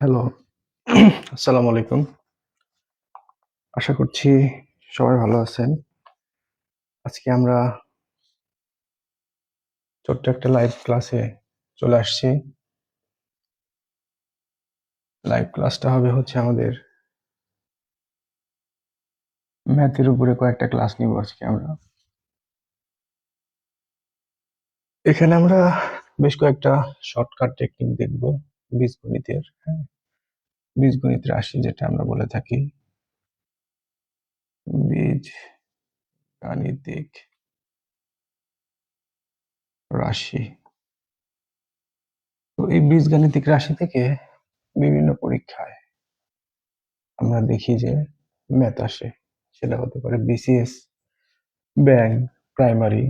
Hello, আসসালামু আলাইকুম। আশা করছি সবাই ভালো আছেন। আজকে আমরা ছোট্ট একটা লাইভ ক্লাসে চলে আসছি। লাইভ ক্লাসটা হবে হচ্ছে আমাদের ম্যাথের উপরে কয়েকটা ক্লাস নিব আজকে আমরা। এখানে আমরা বেশ কয়েকটা শর্টকাট টেকনিক দেখব বীজগণিতের, হ্যাঁ? বীজগণিত রাশি যেটা আমরা বলে থাকি, বীজগাণিতিক রাশি। তো এই বীজগাণিতিক রাশি থেকে বিভিন্ন পরীক্ষায় আমরা দেখি যে ম্যাথ আসে। সেটা হতে পারে বিসিএস, ব্যাংক, প্রাইমারি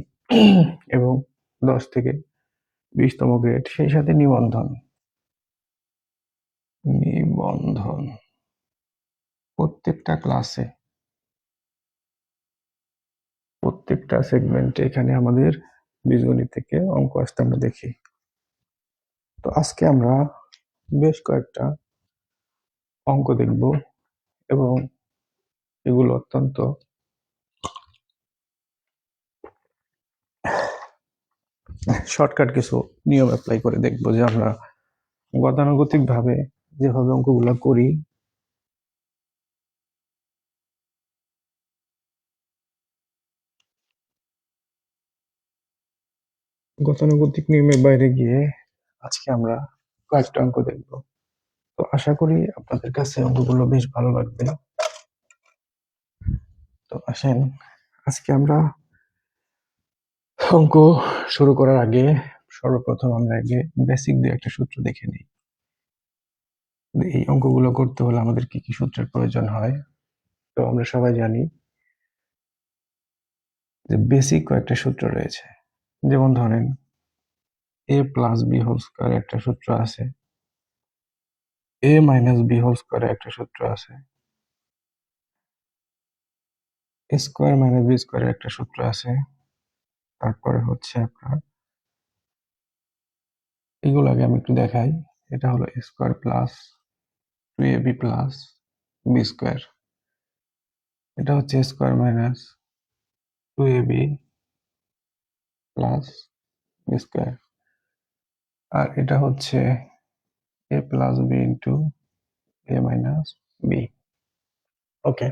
এবং ১০ থেকে ২০তম গ্রেড, সেই সাথে নিবন্ধন। নিবন্ধন প্রত্যেকটা ক্লাসে, প্রত্যেকটা সেগমেন্টে এখানে আমাদের বীজগণিত থেকে অঙ্ক আসতে আমরা দেখি। তো আজকে আমরা বেশ কয়েকটা অঙ্ক দেখব এবং এগুলো অত্যন্ত শর্টকাট কিছু নিয়ম অ্যাপ্লাই করে দেখব যে আমরা গতানুগতিক ভাবে যেভাবে অঙ্কগুলো করি গতানুগতিক নিয়মের বাইরে গিয়ে আজকে আমরা কয়েকটা অঙ্ক দেখব। তো আশা করি আপনাদের কাছে অঙ্কগুলো বেশ ভালো লাগবে। তো আসেন আজকে আমরা অঙ্ক শুরু করার আগে সর্বপ্রথম আমরা আগে বেসিক দিয়ে একটা সূত্র দেখে নিই। এই অঙ্কগুলো করতে হলে আমাদের কি কি সূত্রের প্রয়োজন হয়। তো আমরা সবাই জানি যে বেসিক কয়েকটা সূত্র রয়েছে। যেমন ধরেন a plus B whole square একটা সূত্র আছে, a minus B whole square একটা সূত্র আছে, a square minus B square একটা সূত্র আছে। তারপরে হচ্ছে আপনার এগুলো আগে আমি একটু দেখাই। এটা হলো a square plus 2ab plus B square. এটা হচ্ছে a square minus 2ab plus B square. আর এটা হচ্ছে a plus B into a minus B. Okay,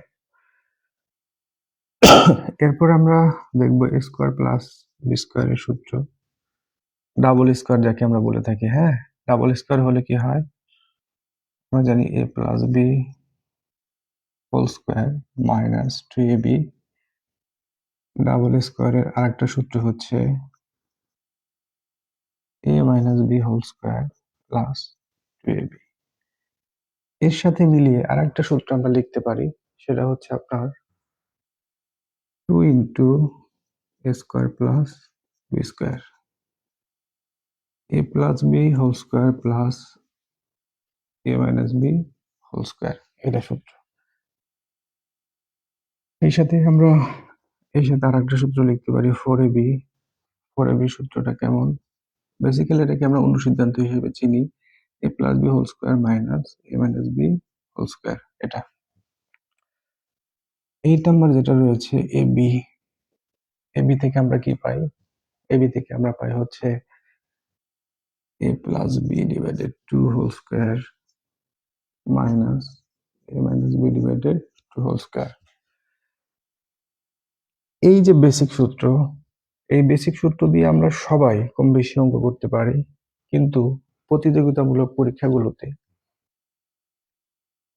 এরপর আমরা দেখবো a স্কয়ার প্লাস বি স্কয়ারের সূত্র, ডাবল স্কয়ার যাকে আমরা বলে থাকি। হ্যাঁ, ডাবল স্কয়ার হলে কি হয় আমরা জানি, a plus B whole square minus 2ab। Double স্কয়ারের আরেকটা সূত্র হচ্ছে a minus B whole square plus 2ab। এর সাথে মিলিয়ে আরেকটা সূত্র আমরা লিখতে পারি, সেটা হচ্ছে আপনার 2 into a square plus B square, a plus B whole square plus a minus B whole square, এটা সূত্র। এই সাথে আমরা আরেকটা সূত্র লিখতে পারি 4ab। 4ab সূত্রটা কেমন? বেসিক্যালি এটাকে আমরা অনুসিদ্ধান্ত হিসেবে চিনি, a plus B whole square minus a minus B whole square. এটা 8 নাম্বার যেটা রয়েছে ab, ab থেকে আমরা কি পাই? ab থেকে আমরা পাই হচ্ছে a plus B divided 2 whole square minus a minus B divided 2 whole square. এই যে বেসিক সূত্র, এই বেসিক সূত্র দিয়ে আমরা সবাই কম বেশি অঙ্ক করতে পারি, কিন্তু প্রতিযোগিতামূলক পরীক্ষাগুলোতে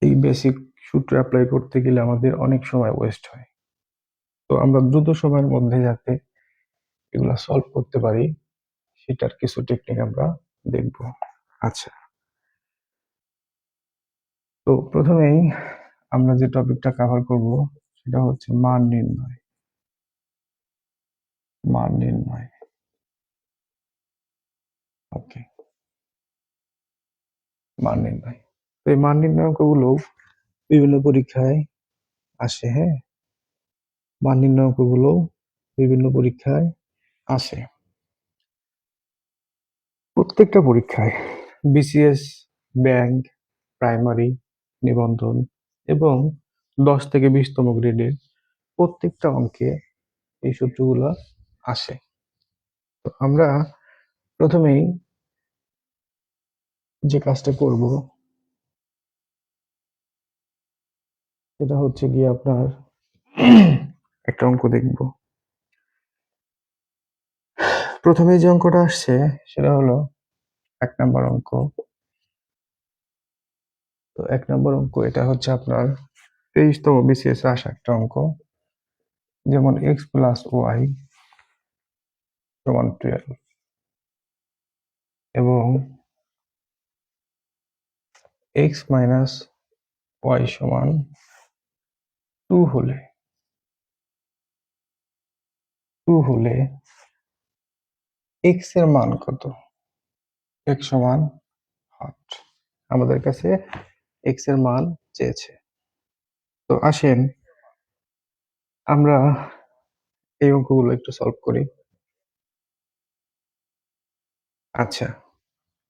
এই বেসিক সূত্র অ্যাপ্লাই করতে গেলে আমাদের অনেক সময় ওয়েস্ট হয়। তো আমরা দ্রুত সময়ের মধ্যে যাতে এগুলা সলভ করতে পারি, সেটার কিছু টেকনিক আমরা দেখব। আচ্ছা, তো প্রথমেই আমরা যে টপিকটা কভার করব সেটা হচ্ছে মান নির্ণয়। মান নির্ণয়, ওকে, মান নির্ণয়। তো এই মান নির্ণয় অঙ্কগুলো বিভিন্ন পরীক্ষায় আসে। হ্যাঁ, মান নির্ণয় অঙ্কগুলো বিভিন্ন পরীক্ষায় আসে। প্রত্যেকটা পরীক্ষায়, বিসিএস, ব্যাংক, প্রাইমারি, নিবন্ধন এবং 10 থেকে 20তম গ্রেডের প্রত্যেকটা অঙ্কে এই সূত্রগুলো আসে। তো আমরা প্রথমেই যে কাজটা করব সেটা হচ্ছে গিয়ে আপনার একটা অঙ্ক দেখব। প্রথমে যে অঙ্কটা আসছে সেটা হলো 1 নাম্বার অঙ্ক। তো 1 নাম্বার অঙ্ক এটা হচ্ছে আপনার 23তম বিসিএস এ আসা একটা অঙ্ক, যেমন x প্লাস ওয়াই সমান 12 এবং x মাইনাস ওয়াই সমান 2 হলে x এর মান কত? x সমান 8। আমাদের কাছে x এর মান চেয়েছে। তো আসেন আমরা এই অঙ্কগুলো একটু সলভ করি। আচ্ছা,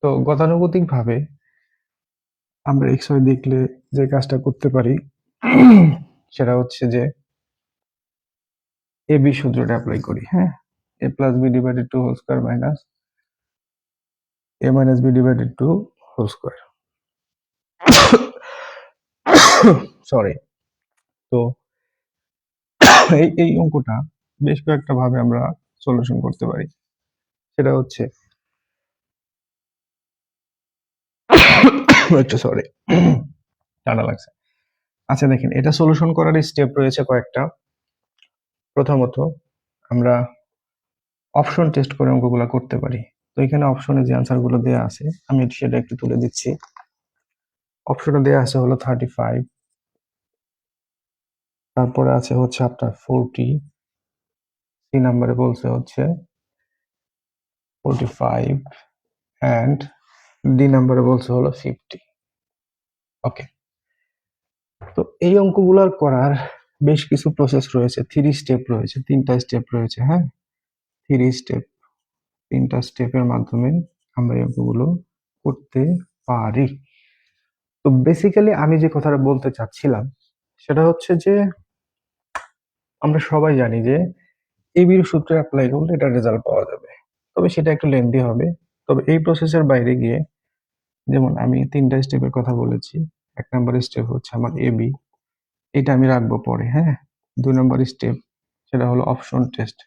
তো গতানুগতিক ভাবে আমরা x y দেখলে যে কাজটা করতে পারি সেটা হচ্ছে যে a b সূত্রটা অ্যাপ্লাই করি। হ্যাঁ, a plus b divided two whole square minus a minus b divided two whole square. Sorry. তো এই অঙ্কটা বেশ কয়েকটা ভাবে আমরা সলিউশন করতে পারি। সেটা হচ্ছে একটু সরি, ঠান্ডা লাগছে। আচ্ছা দেখেন, এটা সলিউশন করার স্টেপ রয়েছে কয়েকটা। প্রথমত আমরা অপশন টেস্ট করে অঙ্কগুলো করতে পারি। তো এখানে অপশনে যে আনসারগুলো দেওয়া আছে আমি সেটা একটু তুলে দিচ্ছি। অপশনে দেওয়া আছে হলো 35, তারপরে আছে হচ্ছে আপনার 40, সি নাম্বারে বলছে হচ্ছে 45 অ্যান্ড ডি নাম্বারে বলছে হলো 50। ওকে, তো এই অঙ্কগুলার করার বেশ কিছু প্রসেস রয়েছে, 3 স্টেপ রয়েছে, 3টা স্টেপ রয়েছে। হ্যাঁ, 3 স্টেপ, 3টা স্টেপের মাধ্যমে আমরা এই অঙ্কগুলো করতে পারি। তো বেসিক্যালি আমি যে কথাটা বলতে চাচ্ছিলাম সেটা হচ্ছে যে আমরা সবাই জানি যে এবির সূত্র অ্যাপ্লাই করলে এটা রেজাল্ট পাওয়া যাবে, তবে সেটা একটু লেন্দি হবে। তবে এই প্রসেসের বাইরে গিয়ে, যেমন আমি 3টা স্টেপের কথা বলেছি, 1 নাম্বার স্টেপ হচ্ছে আমার এবি, এটা আমি রাখবো পরে। হ্যাঁ, 2 নাম্বার স্টেপ সেটা হলো অপশন টেস্ট,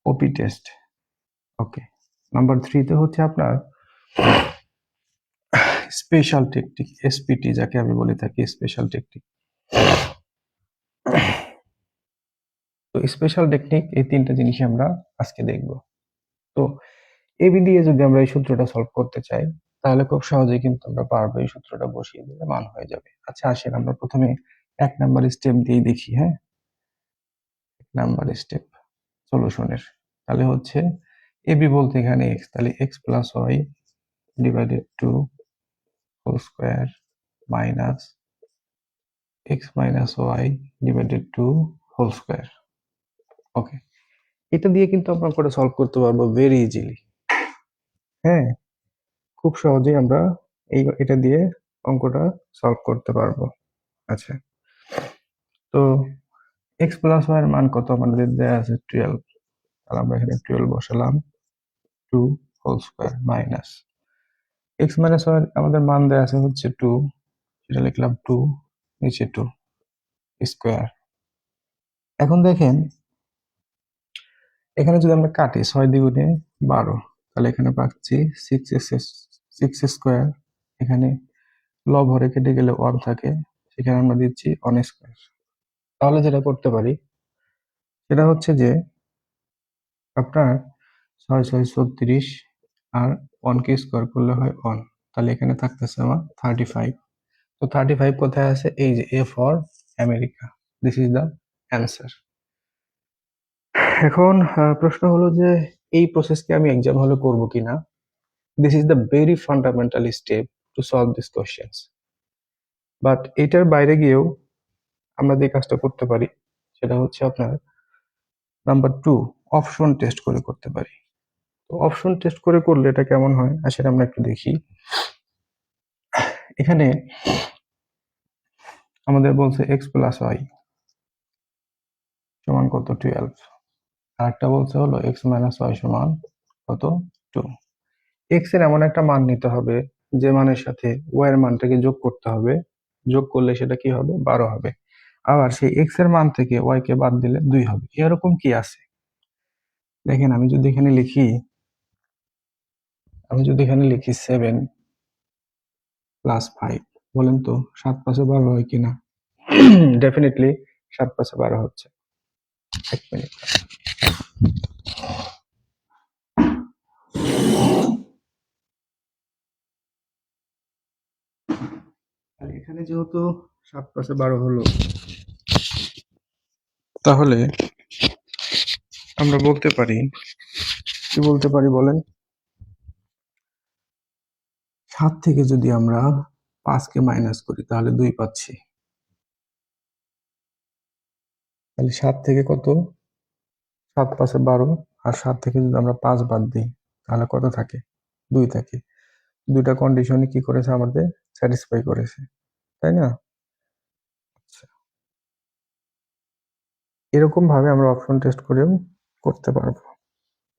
ওপি টেস্ট। ওকে, নাম্বার 3 তে হচ্ছে আপনার স্পেশাল টেকনিক, এসপিটি যাকে আমি বলে থাকি, স্পেশাল টেকনিক। তো স্পেশাল টেকনিক, এই 3টা জিনিসই আমরা আজকে দেখব। তো এবি দিয়ে যদি আমরা এই সূত্রটা সলভ করতে চাই তাহলে খুব সহজেই কিন্তু আমরা পারবো, এই সূত্রটা বসিয়ে দিলে মান হয়ে যাবে। আচ্ছা আসেন আমরা প্রথমে 1 নাম্বার স্টেপ দিয়ে দেখি। হ্যাঁ, 1 নাম্বার স্টেপ সলিউশনের, তাহলে হচ্ছে এবি বলতে এখানে এক্স, তাহলে x plus y divided two whole square minus x minus y divided two whole square. Okay, এটা দিয়ে কিন্তু আমরা করে সলভ করতে পারবো ভেরি ইজিলি। হ্যাঁ, খুব সহজেই আমরা এটা দিয়ে অঙ্কটা সলভ করতে পারবো। আচ্ছা, তো এক্স প্লাস ওয়াই এর মান কত আমাদের দেয়া আছে 12, তাহলে আমরা এখানে 12 বসালাম, 2 whole square minus x minus Y আমাদের মান দেয়া আছে হচ্ছে 2, সেটা লিখলাম 2, নিচে 2 স্কোয়ার। এখন দেখেন এখানে যদি আমরা কাটি 6 দ্বিগুণে 12, তাহলে এখানে পাচ্ছি 6 স্কোয়ার। এখানে লব হরে কেটে গেলে 1 থাকে, সেখানে আমরা দিচ্ছি 1 স্কোয়ার। তাহলে যেটা করতে পারি সেটা হচ্ছে যে আপনার 6 6 36 আর 1 কে স্কোয়ার করলে হয় 1, তাহলে এখানে থাকতেছে আমার 35। তো 35 কোথায় আছে? এই যে A for America, this is the answer. এখন প্রশ্ন হলো যে এই প্রসেসকে আমি এক্সাম হলে করবো কিনা। This is the very fundamental step to solve this questions, but এটার বাইরে গিয়েও আমরা যে কাজটা করতে পারি সেটা হচ্ছে আপনার নাম্বার 2, অপশন টেস্ট করে করতে পারি। তো অপশন টেস্ট করে করলে এটা কেমন হয় আসলে আমরা একটু দেখি। এখানে আমাদের বলছে x প্লাস y সমান কত 12, আর একটা বলছে হলো x মাইনাস y সমান কত 2। x এর এমন একটা মান নিতে হবে যে মানের সাথে y এর মানটাকে যোগ করতে হবে, যোগ করলে সেটা কি হবে 12 হবে। আবার সেই x এর মান থেকে y কে বাদ দিলে 2 হবে। এরকম কি আছে দেখেন, আমি যদি এখানে লিখি 7 প্লাস 5, বলেন তো 7 5 12 হয় কিনা? ডেফিনেটলি 7 5 12 হচ্ছে। এক মিনিট। আর এখানে যেহেতু 7 5 12 হলো, তাহলে আমরা বলতে পারি, কি বলতে পারি বলেন, 7 থেকে যদি আমরা 5 কে মাইনাস করি তাহলে 2 পাচ্ছি। তাহলে 7 থেকে কত, 7 5 12, আর 7 থেকে যদি আমরা 5 বাদ দিই তাহলে কত থাকে, 2 থাকে। দুইটা কন্ডিশনই কি করেছে আমাদের, স্যাটিসফাই করেছে, তাই না? আচ্ছা, এরকম ভাবে আমরা অপশন টেস্ট করেও করতে পারবো।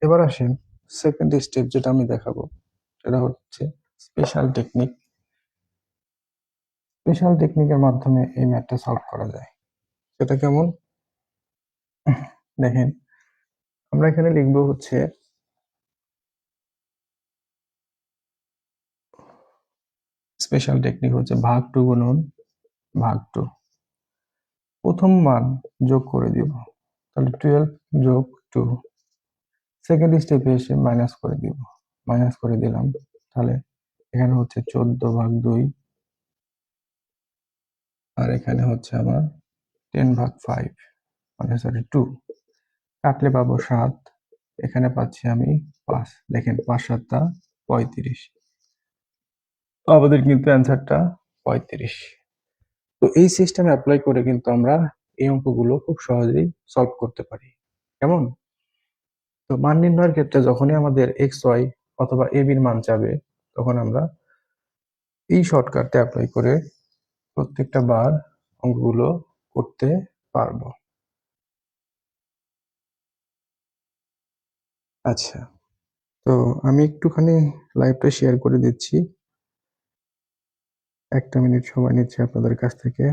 এবার আসেন সেকেন্ড স্টেপ, যেটা আমি দেখাবো সেটা হচ্ছে স্পেশাল টেকনিক। স্পেশাল টেকনিকের মাধ্যমে এই ম্যাথটা সলভ করা যায়। সেটা কেমন দেখেন, আমরা এখানে লিখবো হচ্ছে স্পেশাল টেকনিক হচ্ছে ভাগ 2 গুণন ভাগ 2। প্রথম মান যোগ করে দিব, তাহলে 12 যোগ 2। সেকেন্ড স্টেপে এসে মাইনাস করে দিব, মাইনাস করে দিলাম, তাহলে এখানে হচ্ছে 14 ভাগ 2, আর এখানে হচ্ছে আমার 10 ভাগ 5, মানে সরি 2। কাটলে পাবো 7, এখানে পাচ্ছি আমি 5। দেখেন 5 7 35, আমাদের কিন্তু অ্যান্সারটা 35। তো এই সিস্টেম অ্যাপ্লাই করে কিন্তু আমরা এই অঙ্কগুলো খুব সহজেই সলভ করতে পারি। কেমন? তো মান নির্ণয়ের ক্ষেত্রে যখনই আমাদের এক্স ওয়াই অথবা এ বির মান চাবে, তখন আমরা এই শর্টকাটটা অ্যাপ্লাই করে প্রত্যেকটা বার অঙ্কগুলো করতে পারবো। আচ্ছা, তো আমি একটুখানি লাইভটা শেয়ার করে দিচ্ছি, 1 মিনিট সময় নিচ্ছি আপনাদের কাছ থেকে।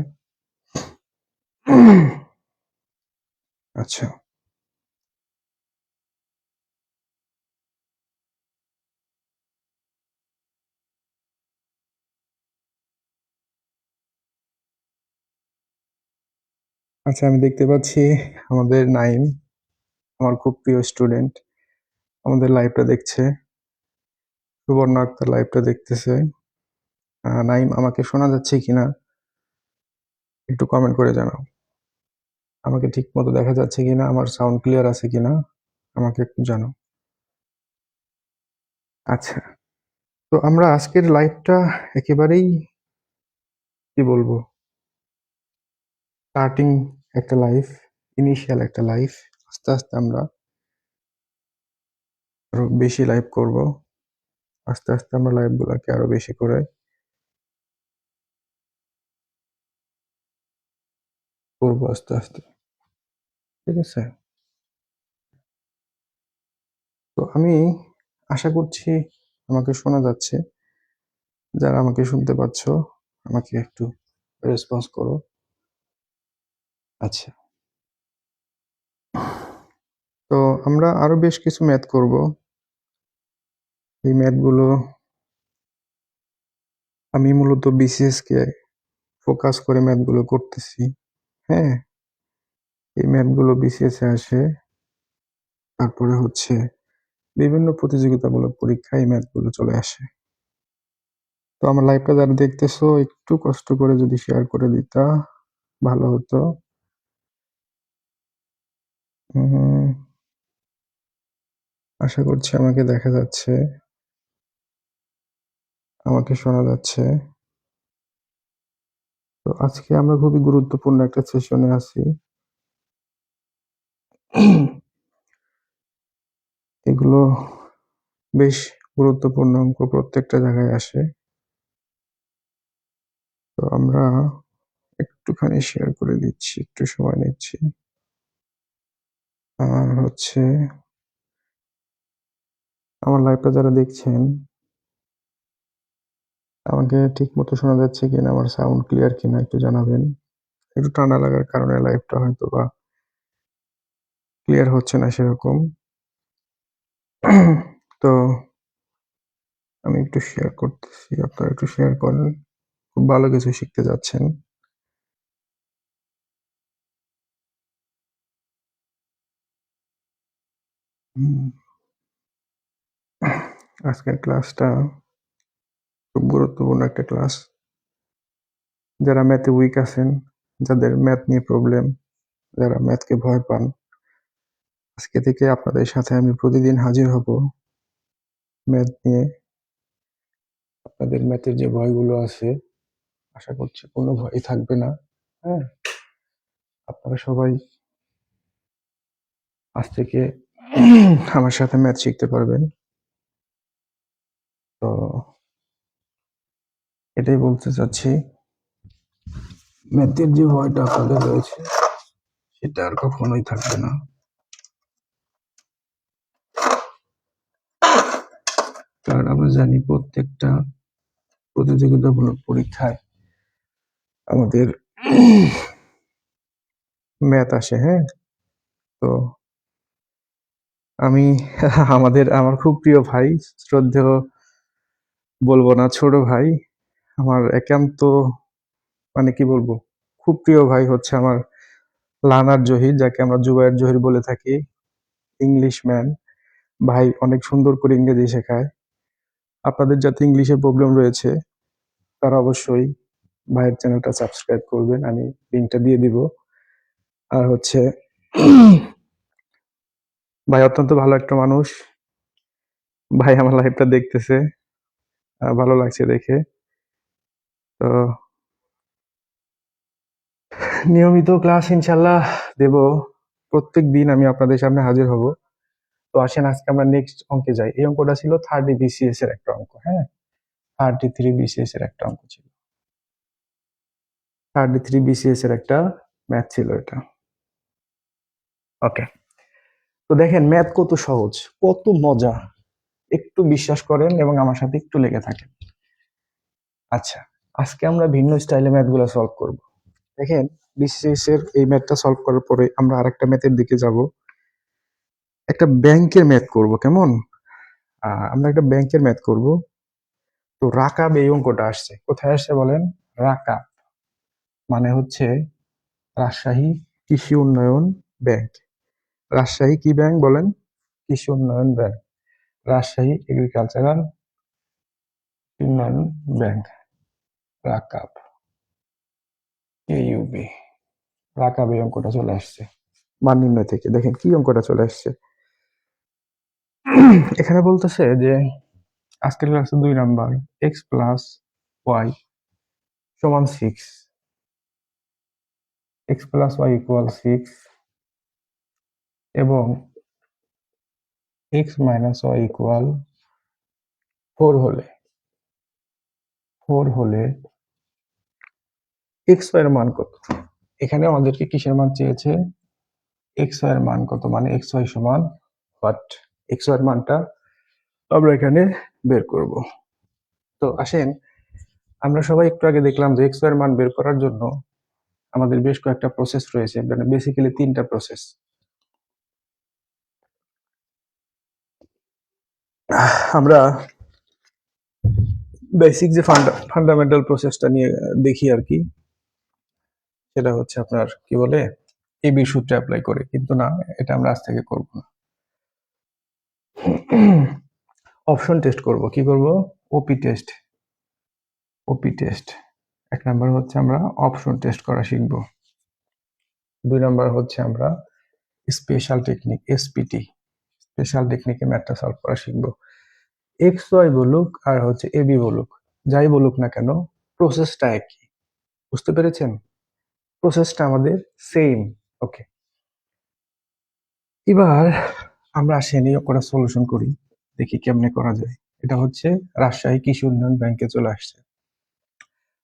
আচ্ছা, আচ্ছা, আমি দেখতে পাচ্ছি আমাদের নাইম, আমার খুব প্রিয় স্টুডেন্ট, আমাদের লাইভটা দেখছে। সুবর্ণ আক্তার লাইভটা দেখতেছে। নাইম, আমাকে শোনা যাচ্ছে কিনা একটু কমেন্ট করে জানাও। আমাকে ঠিক মতো দেখা যাচ্ছে কিনা, আমার সাউন্ড ক্লিয়ার আছে কিনা আমাকে একটু জানাও। আচ্ছা, তো আমরা আজকের লাইভটা একেবারেই কি বলবো, স্টার্টিং একটা লাইভ, ইনিশিয়াল একটা লাইভ। আস্তে আস্তে আমরা আরো বেশি লাইভ করব, আস্তে আস্তে আমরা লাইভগুলোকে আরো বেশি করে করবো আস্তে আস্তে, ঠিক আছে? তো আমি আশা করছি আমাকে শোনা যাচ্ছে। যারা আমাকে শুনতে পাচ্ছ আমাকে একটু রেসপন্স করো। আচ্ছা, তো আমরা আরো বেশ কিছু ম্যাথ করব। এই ম্যাথগুলো আমি মূলত বিসিএস কে ফোকাস করে ম্যাথগুলো করতেছি। হ্যাঁ, এই ম্যাথগুলো বিসিএস এ আসে, তারপরে হচ্ছে বিভিন্ন প্রতিযোগিতামূলক পরীক্ষায় এই ম্যাথগুলো চলে আসে। তো আমার লাইভটা যারা দেখতেছো একটু কষ্ট করে যদি শেয়ার করে দিতা ভালো হতো। আশা করছি আমাকে দেখা যাচ্ছে, আমাকে শোনা যাচ্ছে। তো আজকে আমরা খুবই গুরুত্বপূর্ণ একটা সেশনে আছি। এগুলো বেশ গুরুত্বপূর্ণ অঙ্ক, প্রত্যেকটা জায়গায় আসে। তো আমরা একটুখানি শেয়ার করে দিচ্ছি, একটু সময় নিচ্ছি। আর হচ্ছে আমার লাইভটা যারা দেখছেন, আমাকে ঠিকমতো শোনা যাচ্ছে কিনা, আমার সাউন্ড ক্লিয়ার কিনা একটু জানাবেন। একটু ঠান্ডা লাগার কারণে লাইভটা হয়তোবা ক্লিয়ার হচ্ছে না সেরকম। তো আমি একটু শেয়ার করতেছি, আপনারা একটু শেয়ার করেন। খুব ভালো কিছু শিখতে যাচ্ছেন। হুম। আজকের ক্লাসটা খুব গুরুত্বপূর্ণ একটা ক্লাস। যারা ম্যাথে উইক আছেন, যাদের ম্যাথ নিয়ে প্রবলেম, যারা ম্যাথকে ভয় পান, আজকে থেকে আপনাদের সাথে আমি প্রতিদিন হাজির হব ম্যাথ নিয়ে। আপনাদের ম্যাথের যে ভয়গুলো আছে, আশা করছি কোনো ভয়ই থাকবে না। হ্যাঁ, আপনারা সবাই আজ থেকে আমার সাথে ম্যাথ শিখতে পারবেন। তো এটাই বলতে চাচ্ছি, ম্যাথের যে ভয়টা আপনাদের রয়েছে সেটা আর কখনোই থাকবে না। কারণ আমরা জানি প্রত্যেকটা প্রতিযোগিতামূলক পরীক্ষায় আমাদের ম্যাথ আসে। হ্যাঁ, তো আমি আমার খুব প্রিয় ভাই, শ্রদ্ধেয় বলবো না, ছোট ভাই, আমার একান্ত, মানে কি বলবো, খুব প্রিয় ভাই হচ্ছে আমার লানার জহির, যাকে আমরা জুবায়ের জহির বলে থাকি, ইংলিশ ম্যান। ভাই অনেক সুন্দর করে ইংরেজি শেখায়। আপনাদের যাতে ইংলিশে প্রবলেম রয়েছে তারা অবশ্যই ভাইয়ের চ্যানেলটা সাবস্ক্রাইব করবেন, আমি লিঙ্কটা দিয়ে দিব। আর হচ্ছে ভাই অত্যন্ত ভালো একটা মানুষ। ভাই আমার লাইভটা দেখতেছে, ভালো লাগছে দেখে। তো নিয়মিত ক্লাস ইনশাল্লাহ দেব, প্রত্যেক দিন আমি আপনাদের সামনে হাজির হব। তো আসেন আজকে আমরা নেক্সট অঙ্কে যাই। এই অঙ্কটা ছিল 30 বিসিএস এর একটা অঙ্ক। হ্যাঁ, 33 বিসিএস এর একটা অঙ্ক ছিল। 33 বিসিএস এর একটা ম্যাথ ছিল এটা। ওকে, তো দেখেন ম্যাথ কত সহজ, কত মজা, একটু বিশ্বাস করেন এবং আমার সাথে একটু লেগে থাকেন। আচ্ছা, আজকে আমরা ভিন্ন স্টাইলে ম্যাথগুলো সলভ করব। দেখেন, বিসিএস এর এই ম্যাথটা সলভ করার পরে আমরা আরেকটা ম্যাথের দিকে যাব। একটা ব্যাংকের ম্যাথ করব, কেমন? আমরা একটা ব্যাংকের ম্যাথ করব। তো রাকাব এই অঙ্কটা আসছে, কোথায় আসছে বলেন? রাকাব মানে হচ্ছে রাজশাহী কৃষি উন্নয়ন ব্যাংক। রাজশাহী কি ব্যাংক বলেন? কৃষি উন্নয়ন ব্যাংক। রাজশাহী এগ্রিকালচারাল উন্নয়ন ব্যাংক, রাকাব, ইউবি। রাকাব এই অঙ্কটা চলে আসছে মান নির্ণয় থেকে। দেখেন কি অঙ্কটা চলে আসছে। এখানে বলতেছে যে আজকের ক্লাসে 2 নাম্বার, এক্স প্লাস ওয়াই সমান 6, এক্স প্লাস ওয়াই ইকুয়াল 6 এবং এক্স মাইনাস ওয়াই ইকুয়াল 4 হলে এক্স ওয়াই এর মান কত? এখানে আমাদেরকে কিসের মান চেয়েছে? এক্স ওয়াই এর মান কত, মানে এক্স ওয়াই সমান হোয়াট? এক্স ওয়াই এর মানটা আমরা এখানে বের করব। তো আসেন, আমরা সবাই একটু আগে দেখলাম যে এক্স ওয়াই এর মান বের করার জন্য আমাদের বেশ কয়েকটা প্রসেস রয়েছে, মানে বেসিক্যালি 3টা প্রসেস। আমরা বেসিক যে ফান্ডামেন্টাল প্রসেসটা নিয়ে দেখি আর কি, সেটা হচ্ছে আপনার কি বলে এবি সূত্রে অ্যাপ্লাই করে, কিন্তু না, এটা আমরা আজ থেকে করব না। অপশন টেস্ট করব। কি করব? ওপি টেস্ট। ওপি টেস্ট 1 নাম্বার হচ্ছে আমরা অপশন টেস্ট করা শিখব। 2 নাম্বার হচ্ছে আমরা স্পেশাল টেকনিক, এসপিটি, স্পেশাল টেকনিকে ম্যাথটা সলভ করা শিখব। এক্স ওয়াই বলুক আর হচ্ছে এবি বলুক, যাই বলুক না কেন, প্রসেসটা একই। বুঝতে পেরেছেন? প্রসেসটা আমাদের সেম। ওকে, এবার আমরা আসি নিয়ে করে সলিউশন করি, দেখি কেমনে করা যায়। এটা হচ্ছে রাজশাহী কৃষি উন্নয়ন ব্যাংকে চলে আসছে।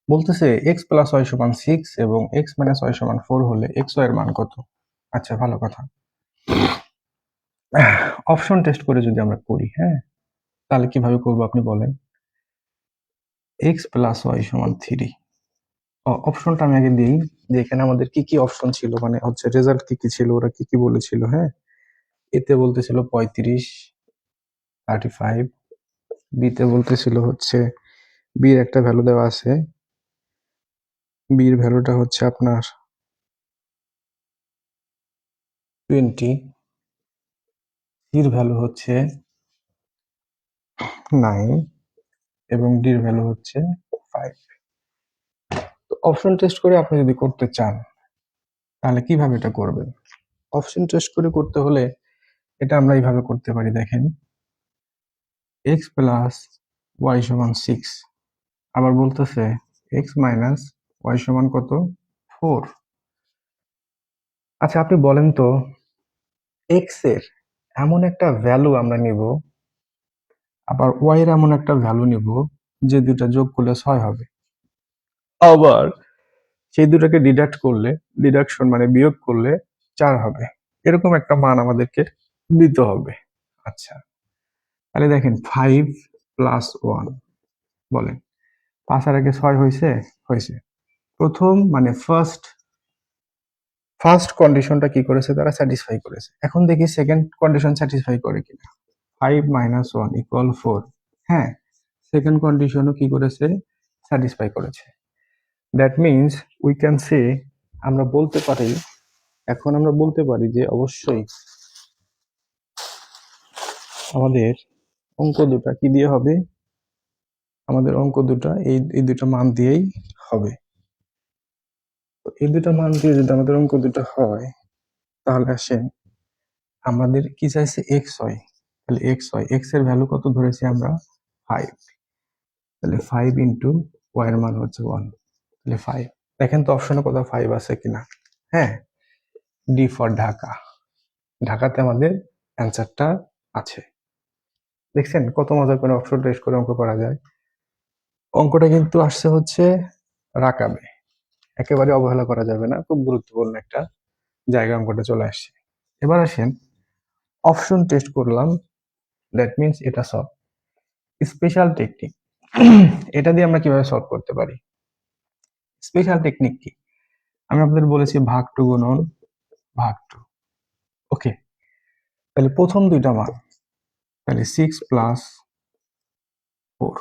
বলতেছে x প্লাস ওয়াই সমান 6 এবং x মাইনাস ওয়াই সমান 4 হলে x ওয়াই এর মান কত? আচ্ছা, ভালো কথা। অপশন টেস্ট করে যদি আমরা করি, হ্যাঁ, তাহলে কিভাবে করবো আপনি বলেন। x প্লাস ওয়াই সমান 3। অপশনটা আমি আগে দিই, যে এখানে আমাদের কি কি অপশন ছিল, মানে হচ্ছে রেজাল্ট কি কি ছিল, ওরা কি কি বলেছিল। হ্যাঁ, এতে বলতেছিল 35, 35, বিতে বলতেছিল হচ্ছে বির একটা ভ্যালু দেওয়া আছে, বির ভ্যালুটা হচ্ছে আপনার 20, সির ভ্যালু হচ্ছে 9 এবং ডির ভ্যালু হচ্ছে 5। তো অপশন টেস্ট করে আপনি যদি করতে চান তাহলে কিভাবে এটা করবেন? অপশন টেস্ট করে করতে হলে এটা আমরা এইভাবে করতে পারি, দেখেন। x প্লাস ওয়াই সমান 6, আবার বলতেছে x মাইনাস ওয়াই সমান কত? 4। আচ্ছা, আপনি বলেন তো, x এর এমন একটা ভ্যালু আমরা নিব, আবার y এর এমন একটা ভ্যালু নিব যে দুটা যোগ করলে 6 হবে, আবার সেই দুটাকে ডিডাক্ট করলে, ডিডাকশন মানে বিয়োগ করলে 4 হবে। এরকম একটা মান আমাদেরকে দিতে হবে। আচ্ছা, তাহলে দেখেন 5 প্লাস 1, বলেন 5 আর আগে 6 হয়েছে? হয়েছে। প্রথম মানে ফার্স্ট কন্ডিশনটা কি করেছে, তারা স্যাটিসফাই করেছে। এখন দেখি সেকেন্ড কন্ডিশন স্যাটিসফাই করে কিনা। 5 মাইনাস 1 ইকুয়াল 4। হ্যাঁ, সেকেন্ড কন্ডিশনও কি করেছে, স্যাটিসফাই করেছে। That means we can say, আমরা বলতে পারি, এখন আমরা বলতে পারি যে অবশ্যই আমাদের অঙ্ক দুটা কি দিয়ে হবে, আমাদের অঙ্ক দুটা এই দুটা মান দিয়েই হবে। তো এই দুটা মান দিয়ে যদি আমাদের অঙ্ক দুটো হয়, তাহলে আসেন, আমাদের কি চাইছে, এক্স হয়। তাহলে এক্স হয়, এক্স এর ভ্যালু কত ধরেছি আমরা? 5। তাহলে 5 ইন্টু ওয়াই এর মান হচ্ছে 1, তাহলে 5। দেখেন তো অপশনে কোথাও 5 আছে কিনা। হ্যাঁ, ডি ফর ঢাকা, ঢাকাতে আমাদের অ্যান্সারটা আছে। দেখছেন কত মজা করে অপশন টেস্ট করে অঙ্ক করা যায়। অঙ্কটা কিন্তু আসছে হচ্ছে রাকাবে, একেবারে অবহেলা করা যাবে না, খুব গুরুত্বপূর্ণ একটা জায়গায় অঙ্কটা চলে আসছে। এবার আসেন, অপশন টেস্ট করলাম, দ্যাট মিনস এটা সলভ। স্পেশাল টেকনিক, এটা দিয়ে আমরা কিভাবে সলভ করতে পারি? স্পেশাল টেকনিক কি? আমি আপনাদের বলেছি ভাগ টু গুণন ভাগ টু। ওকে, তাহলে প্রথম দুইটা মান, তাহলে 6 প্লাস 4।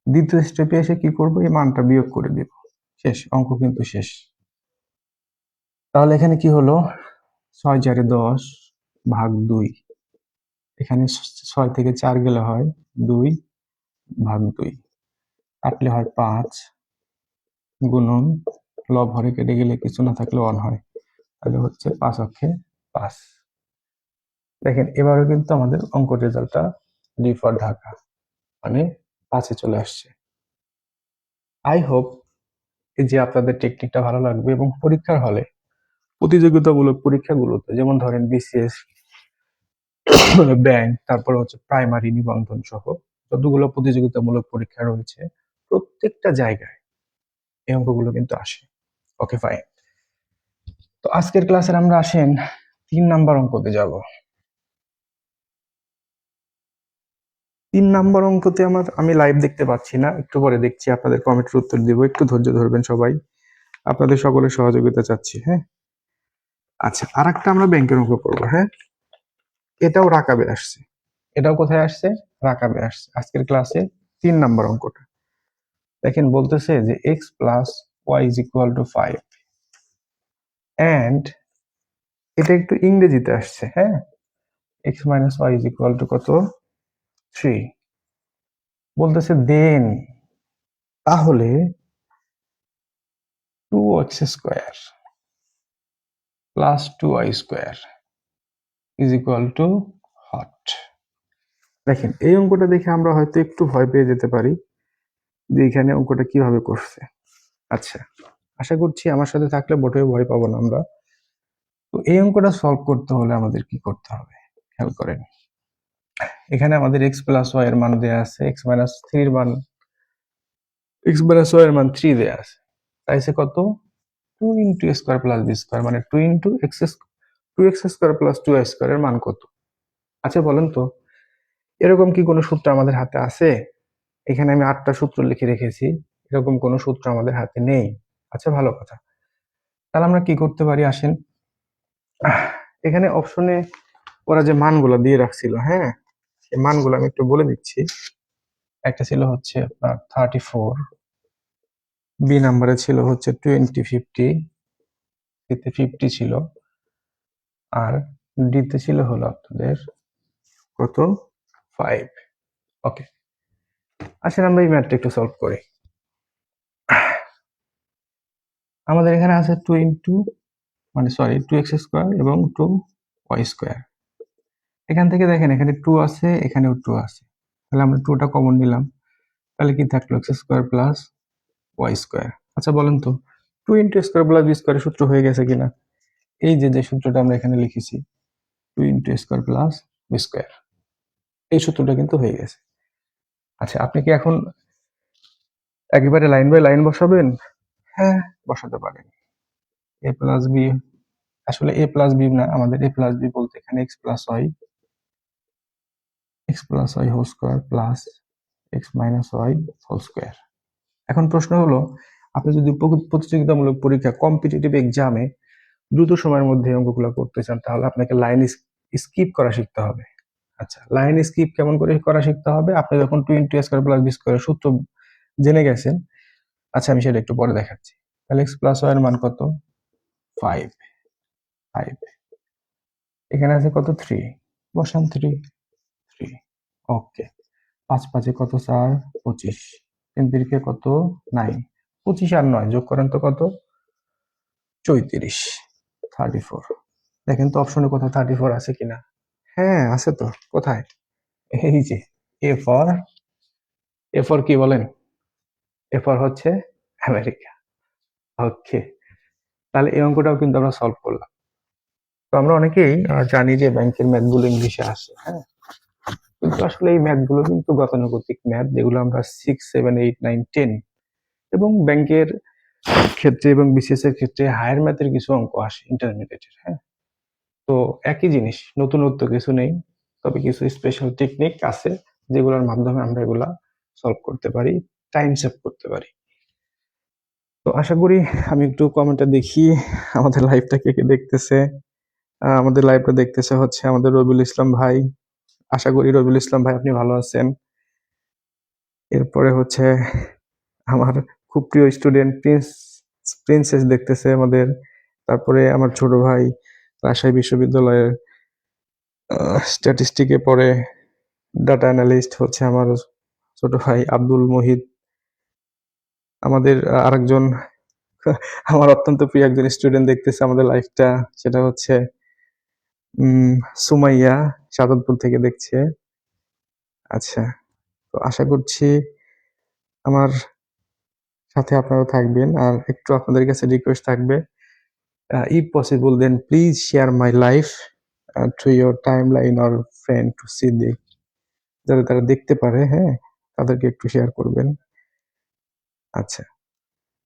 দ্বিতীয় স্টেপে এসে কি করবো, এই মানটা বিয়োগ করে দিব, শেষ, অঙ্ক কিন্তু শেষ। তাহলে এখানে কি হলো, 6 4 10 ভাগ 2। এখানে 6 থেকে 4 গেলে হয় 2 ভাগ 2, কাটলে হয় 5, গুণন লব হরে কেটে গেলে কিছু না থাকলে 1 হয়, তাহলে হচ্ছে 5 অক্ষে 5। দেখেন এবারও কিন্তু আমাদের অঙ্ক রেজাল্টটা ডি ফর ঢাকা, মানে 5-এ চলে আসছে। আই হোপ এই যে আপনাদের টেকনিকটা ভালো লাগবে, এবং পরীক্ষার হলে প্রতিযোগিতামূলক পরীক্ষাগুলোতে, যেমন ধরেন বিসিএস, ব্যাংক, তারপরে হচ্ছে প্রাইমারি নিবন্ধন সহ যতগুলো প্রতিযোগিতামূলক পরীক্ষা রয়েছে, প্রত্যেকটা জায়গায় এই অঙ্কগুলো কিন্তু আসে। ওকে, ফাইন। তো আজকের ক্লাসের আমরা আসেন 3 নাম্বার অঙ্কতে যাব। 3 নাম্বার অঙ্কতে আমি লাইভ দেখতে পাচ্ছি না, একটু পরে দেখছি, আপনাদের কমেন্টের উত্তর দিব, একটু ধৈর্য ধরবেন সবাই, আপনাদের সকলের সহযোগিতা চাচ্ছি। হ্যাঁ, আচ্ছা, আর একটা আমরা ব্যাংকের অঙ্ক করবো। হ্যাঁ, এটাও রাকাবে আসছে, এটাও কোথায় আসছে, রাকাবে আসছে আজকের ক্লাসে 3 নাম্বার অঙ্কটা। দেখেন বলতেছে যে X plus Y is equal to 5, and এটা একটু ইংরেজিতে আসছে। হ্যাঁ, X minus Y is equal to কত, 3। বলতেছে দেন, তাহলে 2x square plus 2y square is equal to what. দেখেন এই অঙ্কটা দেখে আমরা হয়তো একটু ভয় পেয়ে যেতে পারি যে এখানে অঙ্কটা কিভাবে করছে। আচ্ছা, আশা করছি আমার সাথে থাকলে মোটেও ভয় পাবো না আমরা। তো এই অঙ্কটা সলভ করতে হলে আমাদের কি করতে হবে, খেয়াল করেন। এখানে আমাদের এক্স প্লাস ওয়াই এর মান দেওয়া আছে, এক্স মাইনাস থ্রির মান এক্স মাইনাস ওয়াই এর মান 3 দেয়া আছে, চাইছে কত 2 ইন্টু এ স্কোয়ার প্লাস বি স্কোয়ার, মানে 2 into x, 2x square plus 2y square এর মান কত। আচ্ছা বলেন তো, এরকম কি কোনো সূত্র আমাদের হাতে আছে? এখানে আমি 8টা সূত্র লিখে রেখেছি, এরকম কোনো সূত্র আমাদের হাতে নেই। আচ্ছা ভালো কথা, তাহলে আমরা কি করতে পারি আসেন। এখানে অপশনে ওরা যে মানগুলো দিয়ে রাখছিল, হ্যাঁ সেই মানগুলো আমি একটু বলে দিচ্ছি। একটা ছিল হচ্ছে আপনার 34, বি নাম্বারে ছিল হচ্ছে 20, 50, সিতে 50 ছিল, আর ডিতে ছিল হলো আপনাদের কত 5। ওকে, আসেন আমরা এই ম্যাথটা একটু সলভ করি। আমাদের এখানে আছে 2 ইন্টু, মানে সরি 2x স্কোয়ার এবং 2y স্কোয়ার। এখান থেকে দেখেন এখানে 2 আছে, এখানেও 2 আছে, তাহলে আমরা 2টা কমন নিলাম, তাহলে কি থাকলো x square plus Y square. আচ্ছা বলেন তো 2 ইন্টু স্কোয়ার প্লাস বি স্কোয়ারের সূত্র হয়ে গেছে কিনা? এই যে যে সূত্রটা আমরা এখানে লিখেছি 2 into square plus B square, এই সূত্রটা কিন্তু হয়ে গেছে। আচ্ছা আপনি কি এখন একেবারে লাইন বাই লাইন বসাবেন? হ্যাঁ বসাতে পারেন। এ প্লাস বি, আসলে এ প্লাস বি না, আমাদের এ প্লাস বি বলতে এখানে x plus Y whole square plus X minus Y whole square. এখন প্রশ্ন হলো, আপনি যদি প্রতিযোগিতামূলক পরীক্ষা কম্পিটিটিভ এক্সামে দ্রুত সময়ের মধ্যে অঙ্কগুলো করতে চান, তাহলে আপনাকে লাইন স্কিপ করা শিখতে হবে। আচ্ছা লাইন স্কিপ কেমন করে করা শিখতে হবে? আপনি যখন 2 ইন্টু স্কোয়ার প্লাস বি স্কোয়ারের সূত্র জেনে গেছেন, আচ্ছা আমি সেটা একটু পরে দেখাচ্ছি। তাহলে এক্স প্লাস ওয়াই এর মান কত 5, 5 এখানে আছে কত 3, বসান 3, 3। ওকে, 5 5 কত 4, 25, 3 3 কত 9, 25 আর 9 যোগ করেন তো কত 34, 34। দেখেন তো অপশনে কোথাও 34 আছে কিনা? হ্যাঁ আছে তো, কোথায়? এই যে এ ফর, এ ফর কি বলেন? এ ফর হচ্ছে আমেরিকা। ওকে, তাহলে এই অঙ্কটাও কিন্তু আমরা সলভ করলাম। তো আমরা অনেকেই জানি যে ব্যাংকের ম্যাথ গুলো ইংলিশে আসে, হ্যাঁ, কিন্তু আসলে এই ম্যাথ গুলো কিন্তু গতানুগতিক ম্যাথ, যেগুলো আমরা 6, 7, 8, 9, 10 এবং ব্যাংকের ক্ষেত্রে এবং বিসিএস এর ক্ষেত্রে হায়ার ম্যাথের কিছু অঙ্ক আসে ইন্টারমিডিয়েটের, হ্যাঁ। তো একই জিনিস, নতুনত্ব কিছু নেই, তবে কিছু স্পেশাল টেকনিক আছে যেগুলোর মাধ্যমে আমরা এগুলা সলভ করতে পারি, টাইম সেভ করতে পারি। তো আশা করি, আমি একটু কমেন্টে দেখি আমাদের লাইভটা কে কে দেখতেছে। আমাদের লাইভটা দেখতেছে হচ্ছে আমাদের রবিউল ইসলাম ভাই। আশা করি রবিউল ইসলাম ভাই আপনি ভালো আছেন। এরপরে হচ্ছে আমার খুব প্রিয় স্টুডেন্ট প্রিন্সেস দেখতেছে আমাদের। তারপরে আমার ছোট ভাই রাজশাহী বিশ্ববিদ্যালয়ের স্ট্যাটিস্টিকে পড়ে, ডাটা অ্যানালিস্ট হচ্ছে আমার ছোট ভাই আব্দুল মহিদ। আমাদের আরেকজন আমার অত্যন্ত প্রিয় একজন স্টুডেন্ট দেখতেছে আমাদের লাইফটা, সেটা হচ্ছে সুমাইয়া, সাদতপুর থেকে দেখছে। আচ্ছা, তো আশা করছি আমার সাথে আপনারা থাকবেন। আর একটু আপনাদের কাছে রিকোয়েস্ট থাকবে, if possible then please share my life to your timeline or friend to see যাতে তারা দেখতে পারে, হ্যাঁ তাদেরকে একটু শেয়ার করবেন। আচ্ছা,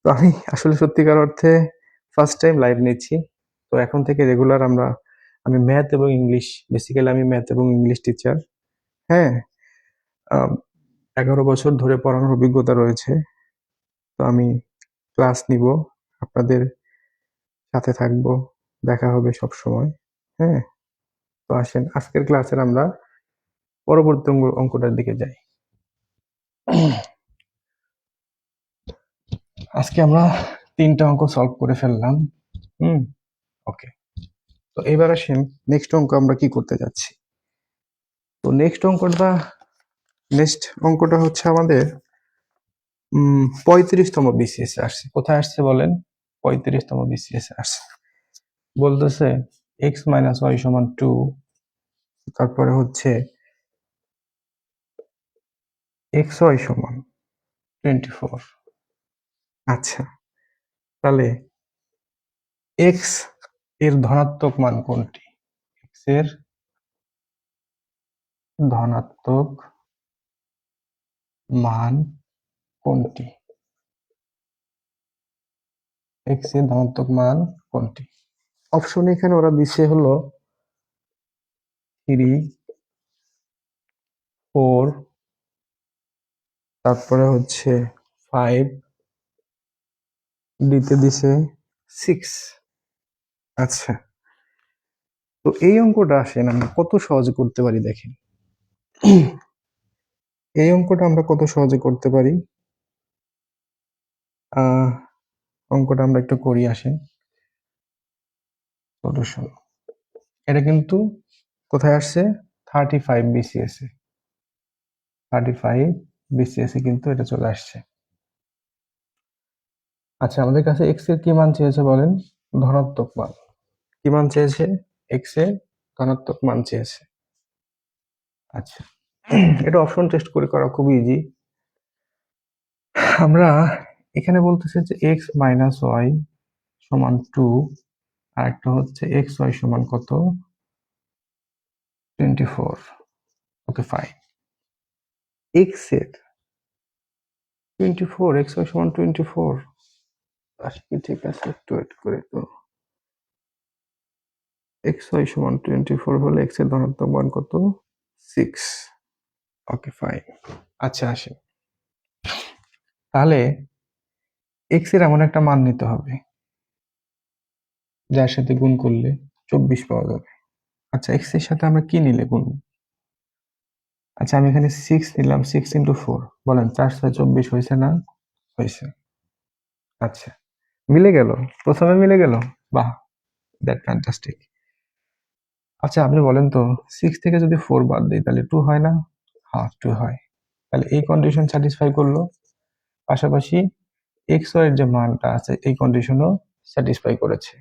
তো আমি আসলে সত্যিকার অর্থে ফার্স্ট টাইম লাইভ নিচ্ছি। তো এখন থেকে রেগুলার আমি ম্যাথ এবং ইংলিশ, বেসিক্যালি আমি ম্যাথ এবং ইংলিশ টিচার, হ্যাঁ। 11 বছর ধরে পড়ানোর অভিজ্ঞতা রয়েছে। তো আমি ক্লাস নিব, আপনাদের সাথে থাকবো, দেখা হবে সব সময়, হ্যাঁ। তো আসেন আজকের ক্লাসের আমরা পরবর্তী অঙ্কটার দিকে যাই। আজকে আমরা 3টা অঙ্ক সলভ করে ফেললাম। ওকে, তো এবার আসেন নেক্সট অঙ্ক আমরা কি করতে যাচ্ছি। তো নেক্সট অঙ্কটা হচ্ছে আমাদের 35তম বিসিএস আসছে। কোথায় আসছে বলেন? 35তম বিসিএস আসছে। বলতেছে এক্স মাইনাস ওয়াই সমান 2, তারপরে হচ্ছে এক্স ওয়াই সমান 24। আচ্ছা, তাহলে এক্স এর ধনাত্মক মান কোনটি? এক্স এর ধনাত্মক মান কোনটি? এক্স এর ধনাত্মক মান কোনটি? অপশন এখানে ওরা দিছে হলো 3, 4, তারপরে হচ্ছে 5, ডিতে দিছে 6। আচ্ছা, তো এই অঙ্কটা আসেন আমরা কত সহজে করতে পারি দেখেন। এই অঙ্কটা আমরা কত সহজে করতে পারি। আহ অঙ্কটা আমরা একটু করি আসেন। সলিউশন, এটা কিন্তু কোথায় আসছে? 35 বিসিএস এ, 35 বিসিএস এ কিন্তু এটা চলে আসছে। আচ্ছা, আমাদের কাছে এক্স এর কি মান চেয়েছে বলেন? ধনাত্মক মান। কি মান চেয়েছে? এক্স এর ধনাত্মক মান চেয়েছে। আচ্ছা, এটা অপশন টেস্ট করে করা খুব ইজি। আমরা এখানে বলতেছে যে এক্স মাইনাস ওয়াই সমান 2, আর একটা হচ্ছে এক্স ওয়াই সমান কত? 24। Okay fine. এক্স এর 24, এক্স ওয়াই সমান 24। আচ্ছা, ঠিক আছে, একটু ওয়েট করে তো। এক্স ওয়াই সমান 24 হলে এক্স এর ধনাত্মক মান কত? 6। Okay fine. আচ্ছা আসেন, তাহলে এক্স এর এমন একটা মান নিতে হবে যার সাথে গুণ করলে 24 পাওয়া যাবে। আচ্ছা, এক্স এর সাথে আমরা কি নিলে গুণ? আচ্ছা, আমি এখানে 6 নিলাম, 6 ইন্টু 4, বলেন 4 6 24 হয়েছে না? হয়েছে। আচ্ছা, মিলে গেল, প্রথমে মিলে গেল। বাহ, দ্যাট ফ্যান্টাস্টিক। আচ্ছা, আপনি বলেন তো 6 থেকে যদি 4 বাদ দিই তাহলে 2 হয় না? হ্যাঁ, 2 হয়। তাহলে এই কন্ডিশন স্যাটিসফাই করলো, পাশাপাশি এক্স ওয়াই এর যে মানটা আছে এই কন্ডিশনও স্যাটিসফাই করেছে।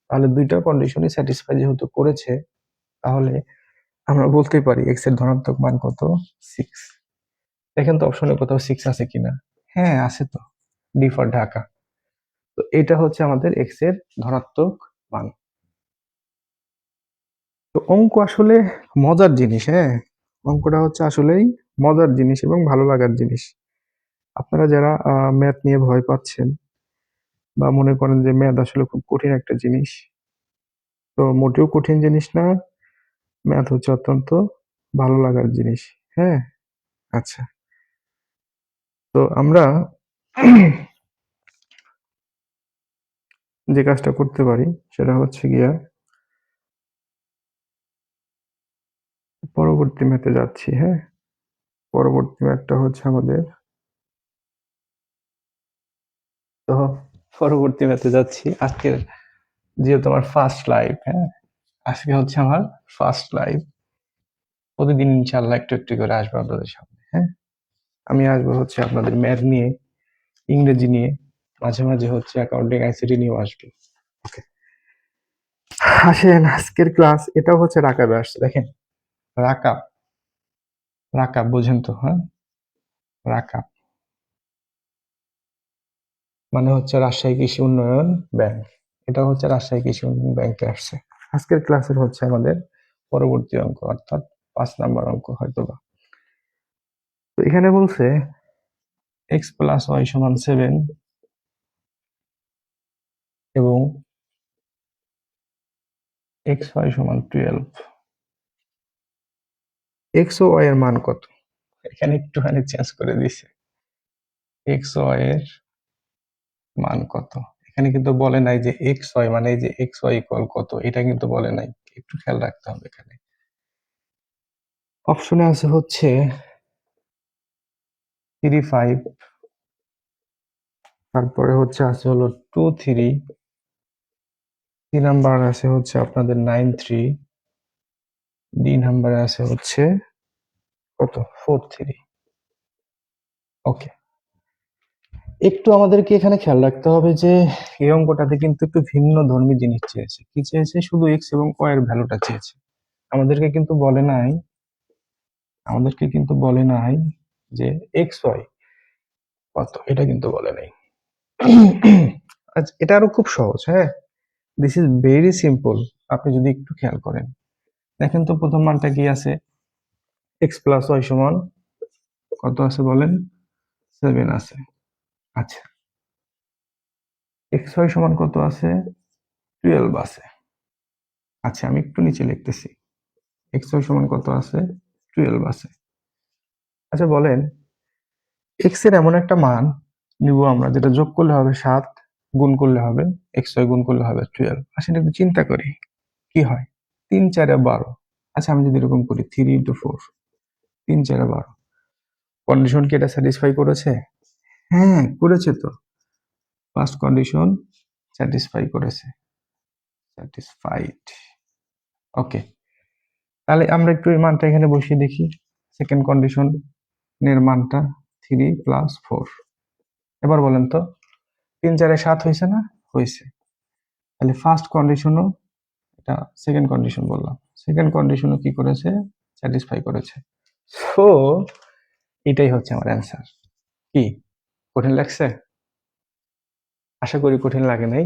তাহলে দুইটা কন্ডিশনই স্যাটিসফাই যেহেতু করেছে, তাহলে আমরা বলতে পারি এক্স এর ধনাত্মক মান কত? 6। দেখেন তো অপশনে কোথাও 6 আছে কিনা। হ্যাঁ আছে তো, ডি ফর ঢাকা। তো এটা হচ্ছে আমাদের এক্স এর ধনাত্মক মান। তো অঙ্ক আসলে মজার জিনিস, হ্যাঁ, অঙ্কটা হচ্ছে আসলেই মজার জিনিস এবং ভালো লাগার জিনিস। আপনারা যারা ম্যাথ নিয়ে ভয় পাচ্ছেন বা মনে করেন যে ম্যাথ আসলে খুব কঠিন একটা জিনিস, তো মোটেও কঠিন জিনিস না। ম্যাথ হচ্ছে অত্যন্ত ভালো লাগার জিনিস। হ্যাঁ, আচ্ছা, তো আমরা যে কাজটা করতে পারি সেটা হচ্ছে গিয়া পরবর্তী ম্যাথে যাচ্ছি। হ্যাঁ, পরবর্তী ম্যাথটা হচ্ছে আমাদের, তো পরবর্তী ম্যাথে যাচ্ছি আজকের, যেহেতু আমার ফার্স্ট লাইভ। হ্যাঁ, আজকে হচ্ছে আমার ফার্স্ট লাইভ। প্রতিদিন ইনশাল্লাহ একটু একটু করে আসবো আপনাদের সামনে। হ্যাঁ, আমি আসবো হচ্ছে আপনাদের ম্যাথ নিয়ে, ইংরেজি নিয়ে, মাঝে মাঝে হচ্ছে অ্যাকাউন্টিং আইসিটি নিয়েও আসবে। ওকে, আসেন আজকের ক্লাস। এটা হচ্ছে রাকাবে আসছে, দেখেন। রাকাব, রাকাব বোঝেন তো? হ্যাঁ, রাকাব মানে হচ্ছে রাজশাহী কৃষি উন্নয়ন ব্যাংক। এটা হচ্ছে রাজশাহী কৃষি উন্নয়ন ব্যাংকে আসছে। আজকের ক্লাসের হচ্ছে আমাদের পরবর্তী অঙ্ক, অর্থাৎ 5 নাম্বার অঙ্ক হয়তোবা। তো এখানে বলছে এক্স প্লাস ওয়াই সমান 7 এবং এক্স ওয়াই সমান 12। এক্স ও ওয়াই এর মান কত? এখানে একটুখানি চেঞ্জ করে দিছে, এক্স ওয়াই এর মান কত। এখানে কিন্তু বলে নাই যে এক্স ওয়াই মানে এই যে এক্স ওয়াই ইকুয়াল কত, এটা কিন্তু বলে নাই। একটু খেয়াল রাখতে হবে এখানে। অপশনে আছে হচ্ছে 3 5, তারপরে হচ্ছে আছে হলো 2 3, 3 নাম্বার আছে হচ্ছে আপনাদের 9 3, ডি নাম্বারে আছে হচ্ছে কত? 4 3। ওকে, একটু আমাদেরকে এখানে খেয়াল রাখতে হবে যে এই অঙ্কটাতে কিন্তু একটু ভিন্ন ধর্মী জিনিস চেয়েছে। কি চেয়েছে? শুধু এক্স এবং ওয়াই এর ভ্যালুটা চেয়েছে। আমাদেরকে কিন্তু বলে নাই, আমাদেরকে কিন্তু বলে নাই যে এক্স ওয়াই কত, এটা কিন্তু বলে নাই। আচ্ছা, এটা আরো খুব সহজ। হ্যাঁ, দিস ইজ ভেরি সিম্পল। আপনি যদি একটু খেয়াল করেন, দেখেন তো প্রথম মানটা কি আছে? এক্স প্লাস ওয়াই সমান কত আছে বলেন? 7 আছে। আচ্ছা, xy সমান কত আছে? 12 আছে। আচ্ছা, আমি একটু নিচে লিখতেছি। xy সমান কত আছে? 12 আছে। আচ্ছা বলেন, x এর এমন একটা মান নিব আমরা যেটা যোগ করলে হবে 7, গুণ করলে হবে xy, গুণ করলে হবে 12। আসলে একটু চিন্তা করি কি হয়। 3 4 12। আচ্ছা আমি যদি এরকম করি 3 ইন্টু 4, 3 4 12, কন্ডিশন কি এটা স্যাটিসফাই করেছে? হ্যাঁ করেছে তো। ফার্স্ট কন্ডিশন স্যাটিসফাই করেছে, স্যাটিসফাইড। ওকে, তাহলে আমরা একটু এই মানটা এখানে বসিয়ে দেখি। সেকেন্ড কন্ডিশন এর মানটা 3 প্লাস 4। এবার বলেন তো 3 4 7 হয়েছে না? হয়েছে। তাহলে ফার্স্ট কন্ডিশনও, এটা সেকেন্ড কন্ডিশন বললাম, সেকেন্ড কন্ডিশনও কি করেছে? স্যাটিসফাই করেছে। সো এটাই হচ্ছে আমার অ্যান্সার। কি কঠিন লাগছে? আশা করি কঠিন লাগে নাই।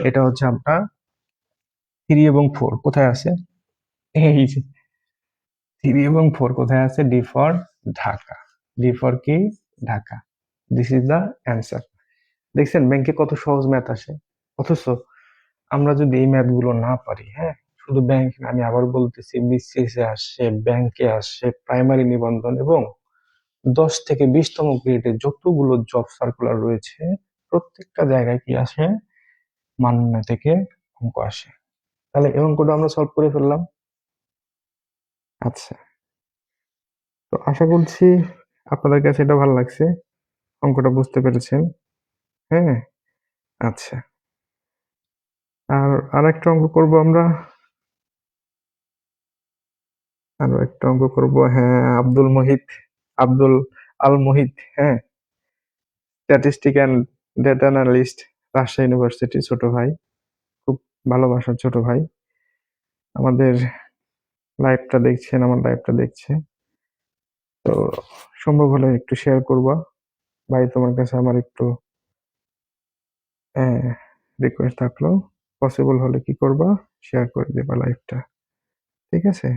এটা হচ্ছে আপনার 3 এবং 4 কোথায় আছে? এই যে 3 এবং 4 কোথায় আছে? D for Dhaka. D for কি? Dhaka. This is the answer. দেখছেন ব্যাংকে কত সহজ ম্যাথ আসে, অথচ আমরা যদি এই ম্যাথ গুলো না পারি, হ্যাঁ, শুধু ব্যাংক, আমি আবার বলতেছি, বিসিএস এ আসে, ব্যাংকে আসে, প্রাইমারি নিবন্ধন এবং 10 থেকে 20তম গ্রেডে যতগুলো জব সার্কুলার রয়েছে প্রত্যেকটা জায়গায় কি আসে? মান্য থেকে অঙ্ক আসে। তাহলে এই অঙ্কটা আমরা সলভ করে ফেললাম। আচ্ছা, তো আশা করছি আপনাদের কাছে এটা ভালো লাগছে, অঙ্কটা বুঝতে পেরেছেন। হ্যাঁ, আচ্ছা, আর আরেকটা অঙ্ক করব আমরা। আরো একটা অঙ্ক করব, হ্যাঁ, আব্দুল আল মুহিত, হ্যাঁ, statistic and data analyst, Rajshahi university, ছোট ভাই, খুব ভালোবাসার ছোট ভাই। আমাদের লাইভটা দেখছেন, আমার লাইভটা দেখছে, তো সম্ভব হলে একটু শেয়ার করবা। ভাই তোমার কাছে আমার একটু রিকোয়েস্ট থাকলো, পসিবল হলে কি করবা? শেয়ার করে দেবা লাইভটা, ঠিক আছে?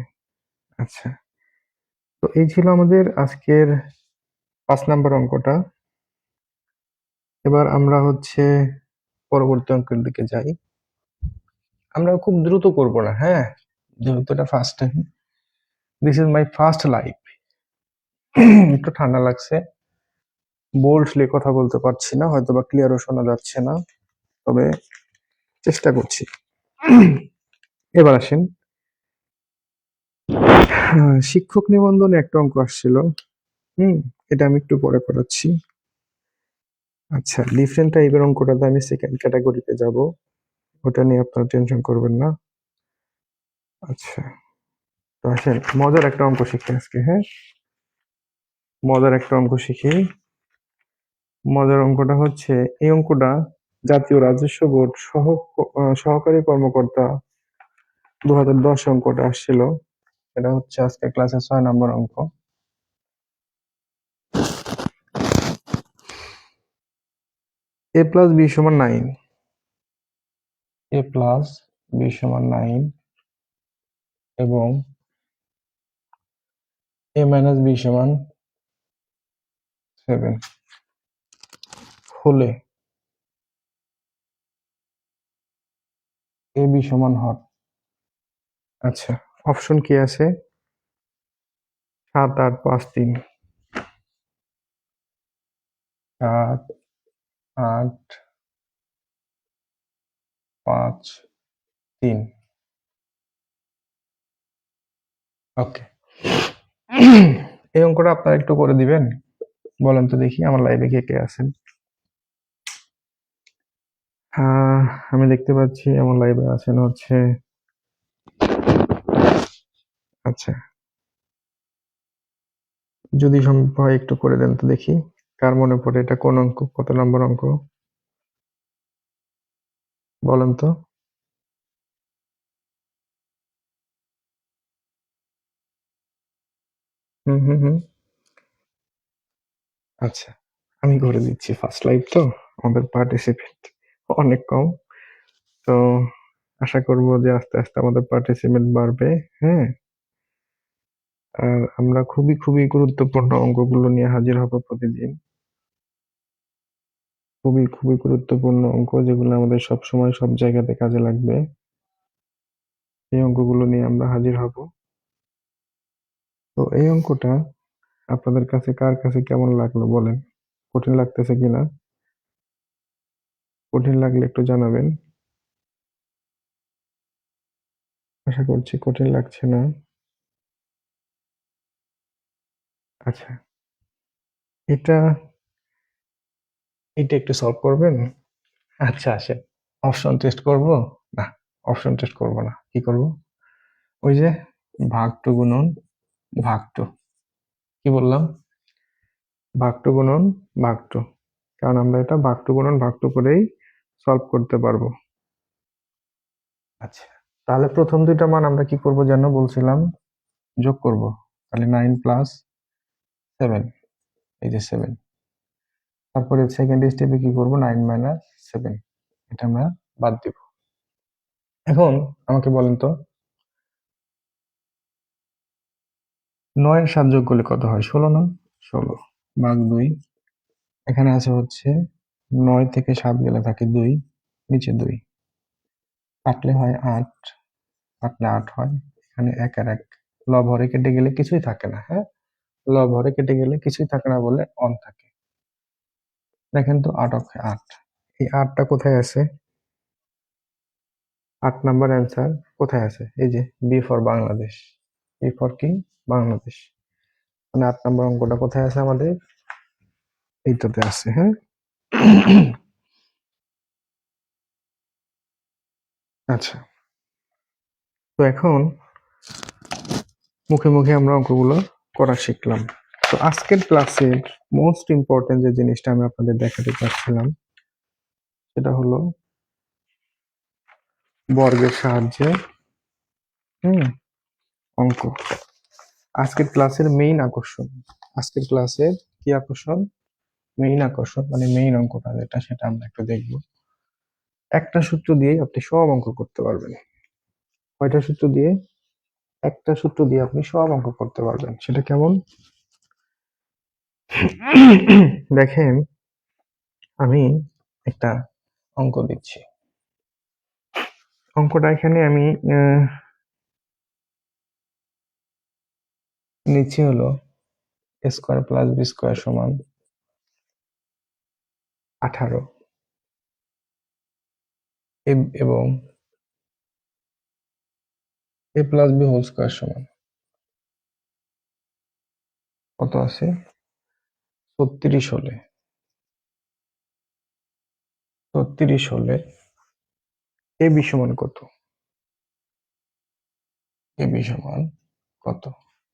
আচ্ছা, তো এই ছিল আমাদের আজকের 5 নাম্বার অঙ্কটা। এবার আমরা হচ্ছে পরবর্তী অঙ্কের দিকে যাই। আমরা খুব দ্রুত করব না, হ্যাঁ, যেহেতু এটা first time, this is my first live. একটু ঠান্ডা লাগছে, বোল্ডলি কথা বলতে পারছি না, হয়তো বা ক্লিয়ারও শোনা যাচ্ছে না, তবে চেষ্টা করছি। এবার আসেন, শিক্ষক নিবন্ধনে একটা অঙ্ক আসছিল, হুম, এটা আমি একটু পরে করাচ্ছি। আচ্ছা, ডিফারেন্ট টাইপের অঙ্কটাতে আমি সেকেন্ড ক্যাটাগরিতে যাব, ওটা নিয়ে আপনারা টেনশন করবেন না। আচ্ছা, তো আসেন মজার একটা অঙ্ক শিখি আজকে, হ্যাঁ, মজার একটা অঙ্ক শিখি। মজার অঙ্কটা হচ্ছে, এই অঙ্কটা জাতীয় রাজস্ব বোর্ড সহকারী কর্মকর্তা 2010 অঙ্কটা আসছিল। এটা হচ্ছে আজকে ক্লাসে 6 নম্বর অঙ্ক। এ প্লাস বি সমান 9, এ প্লাস বি সমান 9 এবং এ মাইনাস বি সমান 7 হলে এ বি সমান হট। আচ্ছা, অপশন কি আছে? 7 8 5 3। 7 8 5 3। ওকে, এই অঙ্কটা আপনারা একটু করে দিবেন। বলেন তো দেখি, আমার লাইভে কে কে আছেন? আহ, আমি দেখতে পাচ্ছি আমার লাইভে আছেন হচ্ছে, আচ্ছা, যদি সম্ভব হয় একটু করে দেন তো দেখি, কার মনে পড়ে এটা কোন অঙ্ক, কত নম্বর অঙ্ক, বলেন তো। হুম হুম হুম। আচ্ছা, আমি করে দিচ্ছি, ফার্স্ট লাইভ তো, আমাদের পার্টিসিপেন্ট অনেক কম, তো আশা করব যে আস্তে আস্তে আমাদের পার্টিসিপেন্ট বাড়বে। হ্যাঁ, আর আমরা খুবই খুবই গুরুত্বপূর্ণ অঙ্কগুলো নিয়ে হাজির হব প্রতিদিন। খুবই খুবই গুরুত্বপূর্ণ অঙ্ক, যেগুলো আমাদের সবসময় সব জায়গাতে কাজে লাগবে। এই অঙ্কগুলো নিয়ে আমরা হাজির হব। তো এই অঙ্কটা আপনাদের কাছে কার কাছে কেমন লাগলো বলেন? কঠিন লাগতেছে কিনা? কঠিন লাগলে একটু জানাবেন। আশা করছি কঠিন লাগছে না। আচ্ছা, এটা এটা একটু সলভ করবেন? আচ্ছা, আসেন। অপশন টেস্ট করব? না, অপশন টেস্ট করব না। কি করব? ওই যে ভাগ টু গুণন ভাগ টু। কি বললাম? ভাগ টু গুণন ভাগ টু। কারণ আমরা এটা ভাগ টু গুণন ভাগ টু করেই সলভ করতে পারবো। আচ্ছা, তাহলে প্রথম দুইটা মান আমরা কি করব যেন বলছিলাম? যোগ করব। তাহলে 9 প্লাস 7, এই যে 7। তারপরে সেকেন্ড স্টেপে কি করব? 9 মাইনাস 7, এটা আমরা বাদ দিব। এখন আমাকে বলেন তো, 9 এর 7 যোগ করলে কত হয়? 16 না? 16 ভাগ 2। এখানে আছে হচ্ছে 9 থেকে 7 গেলে থাকে 2, নিচে 2 কাটলে হয় 8, কাটলে 8 হয়। এখানে 1 আর 1 লব হরে কেটে গেলে কিছুই থাকে না। হ্যাঁ, লব হরে কেটে গেলে কিছুই থাকে না বলে অন থাকে। দেখেন তো 8 অক্ষে 8, এই 8টা কোথায় আছে? 8 নাম্বার অ্যান্সার কোথায় আছে? এই যে B for Bangladesh. B for কি? বাংলাদেশ। মানে 8 নাম্বার অঙ্কটা কোথায় আছে আমাদের? এইটাতে আছে। হ্যাঁ। আচ্ছা, তো এখন মুখে মুখে আমরা অঙ্কগুলো করা শিখলাম। তো আজকের ক্লাসের মোস্ট ইম্পর্টেন্ট যে জিনিসটা আমি আপনাদের দেখাতে চাচ্ছিলাম, সেটা হলো বর্গের সাহায্যে অঙ্ক। আজকের ক্লাসের মেইন আকর্ষণ। আজকের ক্লাসের কি আকর্ষণ? মেইন আকর্ষণ মানে মেইন অঙ্কটা যেটা, সেটা আমরা একটু দেখব। একটা সূত্র দিয়ে আপনি সব অঙ্ক করতে পারবেন। কয়টা সূত্র দিয়ে? একটা সূত্র দিয়ে আপনি সব অঙ্ক করতে পারবেন। সেটা কেমন? দেখেন, আমি একটা অঙ্ক দিচ্ছি। অঙ্কটা এখানে আমি নিচ্ছি হলো a square plus B square সমান 18 এবং a plus B whole square সমান কত আছে? 36 হলে 36 হলে এ বি সমান কত? এ বি সমান কত?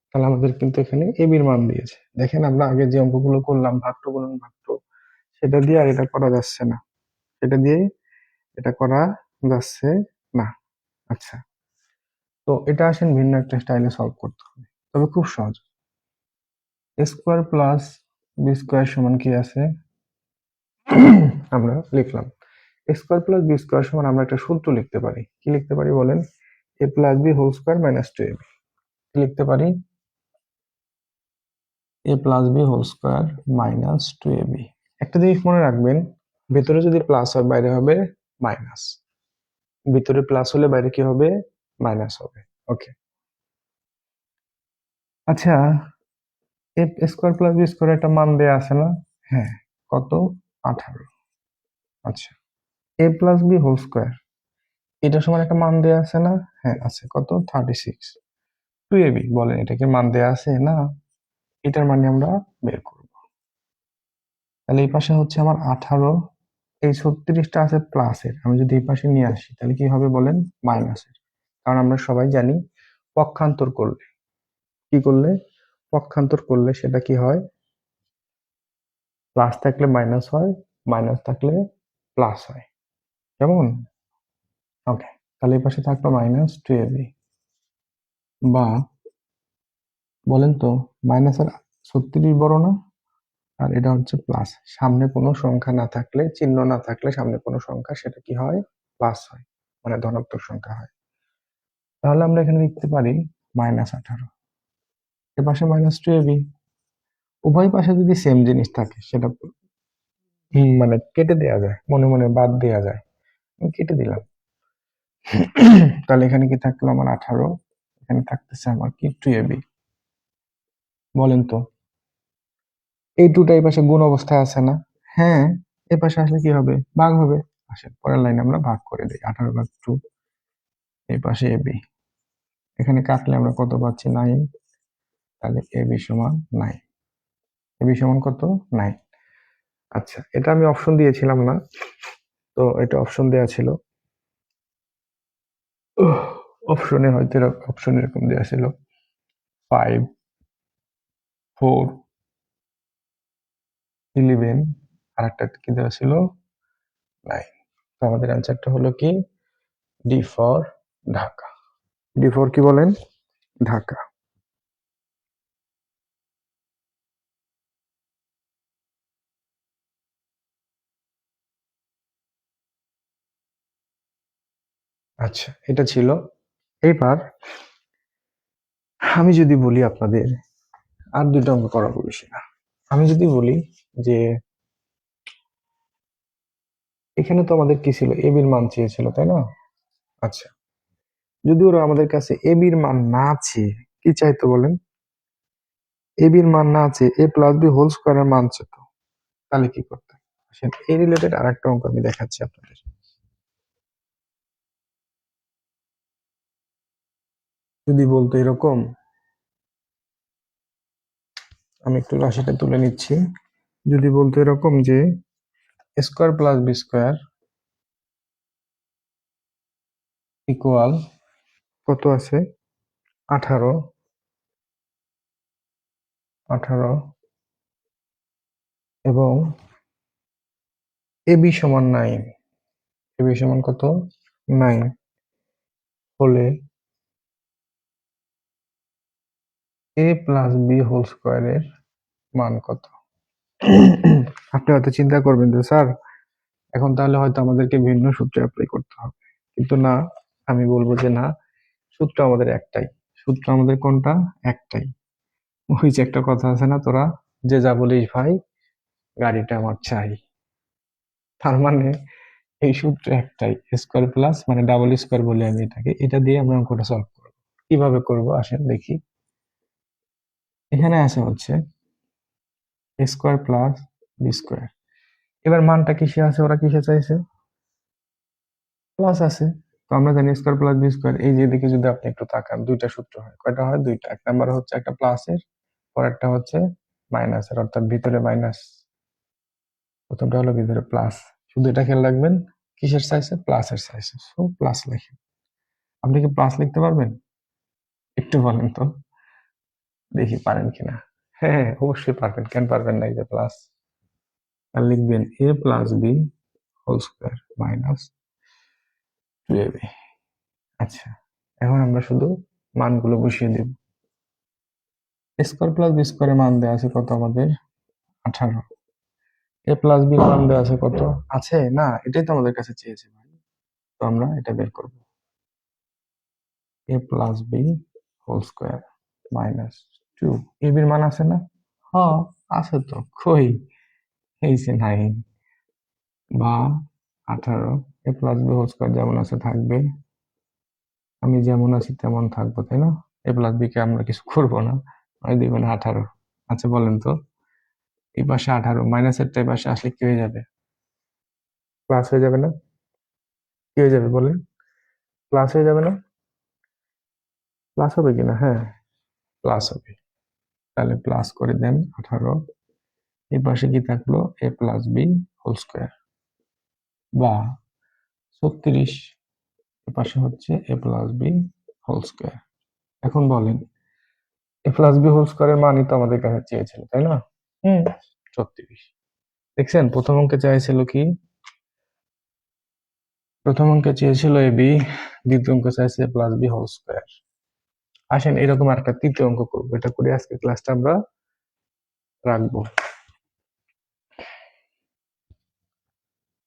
তাহলে আমাদের কিন্তু এখানে এ বির মান দিয়েছে। দেখেন, আমরা আগে যে অঙ্কগুলো করলাম ভাগ টু গুণন ভাগ টু, সেটা দিয়ে আর এটা করা যাচ্ছে না। সেটা দিয়ে এটা করা যাচ্ছে না। আচ্ছা, তো এটা আসেন ভিন্ন একটা স্টাইলে সলভ করতে হবে, তবে খুব সহজ। এ স্কোয়ার প্লাস বি স্কোয়ার সমান কি আছে? আমরা লিখলাম এ স্কোয়ার প্লাস বি স্কোয়ার সমান, আমরা একটা সূত্র লিখতে পারি। কি লিখতে পারি বলেন? A plus B whole square minus two A B. কি লিখতে পারি? A plus B whole square minus two A B. একটা জিনিস মনে রাখবেন, ভেতরে যদি প্লাস হয় বাইরে হবে মাইনাস। ভিতরে প্লাস হলে বাইরে কি হবে? মাইনাস হবে। ওকে। আচ্ছা, এ স্কোয়ার প্লাস বি স্কোয়ার একটা মান দেয়া আছে না? হ্যাঁ, কত? 18। আচ্ছা, এ প্লাস বি হোল স্কোয়ার, এটার সমান একটা মান দেয়া আছে না? হ্যাঁ আছে, কত? 36। টু এ বি বলেন, এটা কি মান দেয়া আছে? না। এটার মানে আমরা বের করব। তাহলে এই পাশে হচ্ছে আমার 18, এই 36টা আছে প্লাসের, আমি যদি এই পাশে নিয়ে আসি তাহলে কি হবে বলেন? মাইনাসের। কারণ আমরা সবাই জানি পক্ষান্তর করলে কি করলে? পক্ষান্তর করলে সেটা কি হয়? প্লাস থাকলে মাইনাস হয়, মাইনাস থাকলে প্লাস হয়। কেমন? ওকে, তাহলে এই পাশে থাকলো মাইনাস টু এ বি, বা বলেন তো মাইনাসের 36 বড় না? আর এটা হচ্ছে প্লাস। সামনে কোনো সংখ্যা না থাকলে, চিহ্ন না থাকলে সামনে কোনো সংখ্যা, সেটা কি হয়? প্লাস হয়, মানে ধনাত্মক সংখ্যা হয়। তাহলে আমরা এখানে লিখতে পারি -18, এর পাশে মাইনাস টু এবি। উভয় পাশে যদি সেম জিনিস থাকে সেটা মানে কেটে দেওয়া যায়, মনে মনে বাদ দেওয়া যায়, আমি কেটে দিলাম। তাহলে এখানে কি থাকলো আমার 18, এখানে থাকতেছে আমার কি 2ab। বলেন তো এই টুটা এই পাশে গুণ অবস্থায় আছে না? হ্যাঁ, এই পাশে আসলে কি হবে, ভাগ হবে। আসেন পরের লাইনে আমরা ভাগ করে দিই, 18/2, এই পাশে এবি, এখানে কাটলে আমরা কত পাচ্ছি 9, তাহলে এবি সমান 9, এবি সমান কত 9। আচ্ছা এটা আমি অপশন দিয়েছিলাম না, তো এটা অপশন দেয়া ছিল, অপশনে হয়তো অপশন এরকম দেয়া ছিল 5, 4, 11, আর একটা কি দেওয়া ছিল 9। তো আমাদের অ্যান্সারটা হলো কি D for Dhaka. D for কি বলেন, ঢাকা। আচ্ছা এটা ছিল। এবার আমি যদি বলি আপনাদের, আর দুটো অঙ্ক করাবো, বেশি না। আমি যদি বলি যে এখানে তো আমাদের কি ছিল, এ বির মান চেয়েছিল তাই না? আচ্ছা যদি ওরা আমাদের কাছে এ বির মান না চেয়ে কি চাইতো বলেন, এ বির মান না চেয়ে এ প্লাস বি হোল স্কোয়ারের মান চেত, তাহলে কি করতে? আসেন এই রিলেটেড আর একটা অঙ্ক আমি দেখাচ্ছি আপনাদের। যদি বলতো এরকম, আমি একটু রাশিটা তুলে নিচ্ছি, যদি বলতো এরকম যে square plus B square equal কত আছে 18, 18 এবং এবি সমান 9, এবি সমান কত 9 হলে এ প্লাস বি হোল স্কোয়ারের মান কত? আপনি হয়তো চিন্তা করবেন যে স্যার এখন তাহলে হয়তো আমাদেরকে ভিন্ন সূত্র অ্যাপ্লাই করতে হবে, কিন্তু না, আমি বলবো যে না, সূত্র আমাদের একটাই। সূত্র আমাদের কোনটা, একটাই। ওই যে একটা কথা আছে না, তোরা যে যা বলিস ভাই, গাড়িটা আমার চাই। তার মানে এই সূত্র একটাই, স্কোয়ার প্লাস মানে ডাবল স্কোয়ার বলে আমি এটাকে, এটা দিয়ে আমরা অঙ্কটা সলভ করবো। কিভাবে করব আসেন দেখি। এখানে আছে হচ্ছে স্কোয়ার প্লাস বি স্কোয়ার, এবার মানটা কিসে আছে, ওরা কিসে চাইছে, প্লাস আছে। তো আমরা জানি স্কোয়ার প্লাস বি স্কোয়ার, এই যে দিকে যদি আপনি একটু তাকান, দুইটা সূত্র হয়, কয়টা হয়, দুইটা। এক নাম্বার হচ্ছে একটা প্লাসের, পরেরটা হচ্ছে মাইনাসের, অর্থাৎ ভিতরে মাইনাস, প্রথমটা হলো ভিতরে প্লাস। শুধু এটা খেয়াল রাখবেন, কিসের চাইছে, প্লাসের চাইছে, সো প্লাস লিখেন। আপনি কি প্লাস লিখতে পারবেন, একটু বলেন তো দেখি পারেন কিনা। হ্যাঁ হ্যাঁ, অবশ্যই পারবেন, কেন পারবেন না, এই যে প্লাস, আর লিখবেন A plus B whole square minus 2ab। আচ্ছা এখন আমরা শুধু মানগুলো বসিয়ে দেব। স্কোয়ার প্লাস বি স্কোয়ারের মান দেওয়া আছে কত আমাদের 18, এ প্লাস বি মান দেওয়া আছে কত, আছে না, এটাই তো আমাদের কাছে চেয়েছে ভাই। তো আমরা এটা বের করব, A plus B whole square minus 2, A বির মান আছে না, হ্যাঁ আছে তো, কই, এই যে 9 বা 18, এ প্লাস বি হোল স্কোয়ার যেমন আছে থাকবে, আমি যেমন আছি তেমন থাকবো তাই না, এ প্লাস বি কে আমরা কিছু করবো না, আমি দিবেন 18। আচ্ছা বলেন তো এই পাশে 18 মাইনাসের এই পাশে আসলে কি হয়ে যাবে, প্লাস হয়ে যাবে না? কি হয়ে যাবে বলেন, প্লাস হয়ে যাবে না? প্লাস হবে কিনা, হ্যাঁ প্লাস হবে। তাহলে প্লাস করে দেন 18, এই পাশে কি থাকলো এ প্লাস বি হোল স্কোয়ার বা 36, এ পাশে হচ্ছে এ প্লাস বি হোল স্কোয়ার। এখন বলেন এ প্লাস বি হোল স্কোয়ারের মানই তো আমাদের কাছে চেয়েছিল তাই না? হুম, 36। দেখছেন প্রথম অঙ্কে চাইছিল কি, প্রথম অঙ্কে চেয়েছিল এ বি, দ্বিতীয় অঙ্কে চাইছে প্লাস বি হোল স্কোয়ার। আসেন এরকম একটা তৃতীয় অঙ্ক করবো, এটা করে আজকে ক্লাসটা আমরা রাখবো।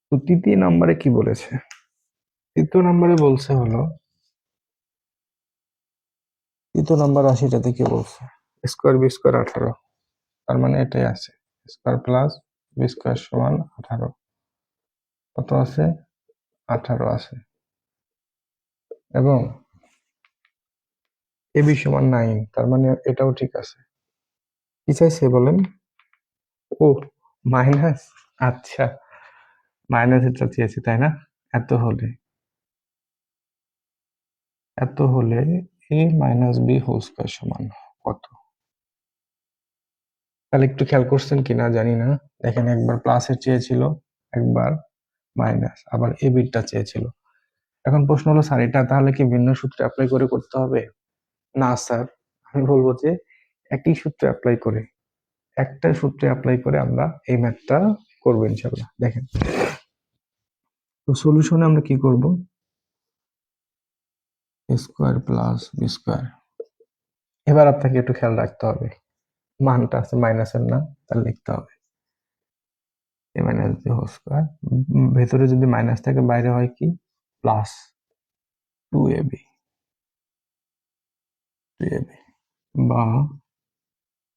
তো তৃতীয় নম্বরে কি বলেছে, তৃতীয় নম্বরে বলছে হলো, তৃতীয় নম্বর রাশিটাতে কি বলছে, স্কোয়ার বি স্কোয়ার 18, তার মানে এটাই আছে স্কোয়ার প্লাস বি স্কোয়ার সমান 18। কত আছে? 18 আছে। এবং এবি সমান 9, তার মানে এটাও ঠিক আছে। কি চাইছে বলেন? ও, মাইনাস। আচ্ছা, মাইনাস এটা চেয়েছি তাই না? এত হলে এ মাইনাস বি হোল স্কোয়ার সমান কত? তাহলে একটু খেয়াল করছেন কিনা জানি না। দেখেন, একবার প্লাসের চেয়েছিল, একবার মাইনাস, আবার এ বিটটা চেয়েছিল। এখন প্রশ্ন হলো, স্যার এটা তাহলে কি ভিন্ন সূত্রে অ্যাপ্লাই করে করতে হবে? না স্যার, আমি বলবো যে একই সূত্রে অ্যাপ্লাই করে, একটা সূত্রে অ্যাপ্লাই করে আমরা এই ম্যাথটা করবো ইনশাল্লাহ। দেখেন, তো সলিউশনে আমরা কি করব? এ স্কোয়ার প্লাস বি স্কোয়ার। এবার আপনাকে একটু খেয়াল রাখতে হবে, মানটা আছে মাইনাসের না, তাহলে লিখতে হবে এ মাইনাস বি হোল স্কোয়ার। ভেতরে যদি মাইনাস থাকে, বাইরে হয় কি? প্লাস 2ab বা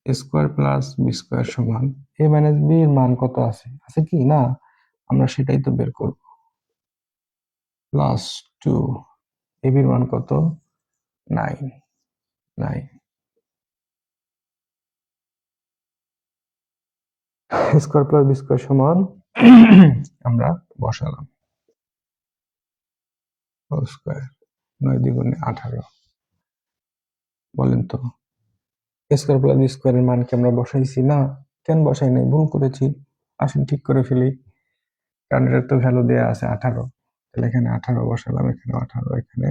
এ স্কোয়ার প্লাস বি স্কোয়ার সমান এ মাইনাস বি এর মান কত আছে? আছে কি না? আমরা সেটাই তো বের করব। প্লাস 2, ab এর মান কত? 9। স্কোয়ার প্লাস বি স্কোয়ার সমান আমরা বসালাম হোল স্কোয়ার, 9 দ্বিগুণে 18। বলেন তো, স্কোয়ার প্লাস বি স্কোয়ারের মান কি আমরা বসাইছি? না, কেন বসাই নাই? ভুল করেছি। আসেন ঠিক করে ফেলি, কারণ এটার তো ভ্যালু দেওয়া আছে 18। তাহলে এখানে 18 বসালাম, এখানে 18, এখানে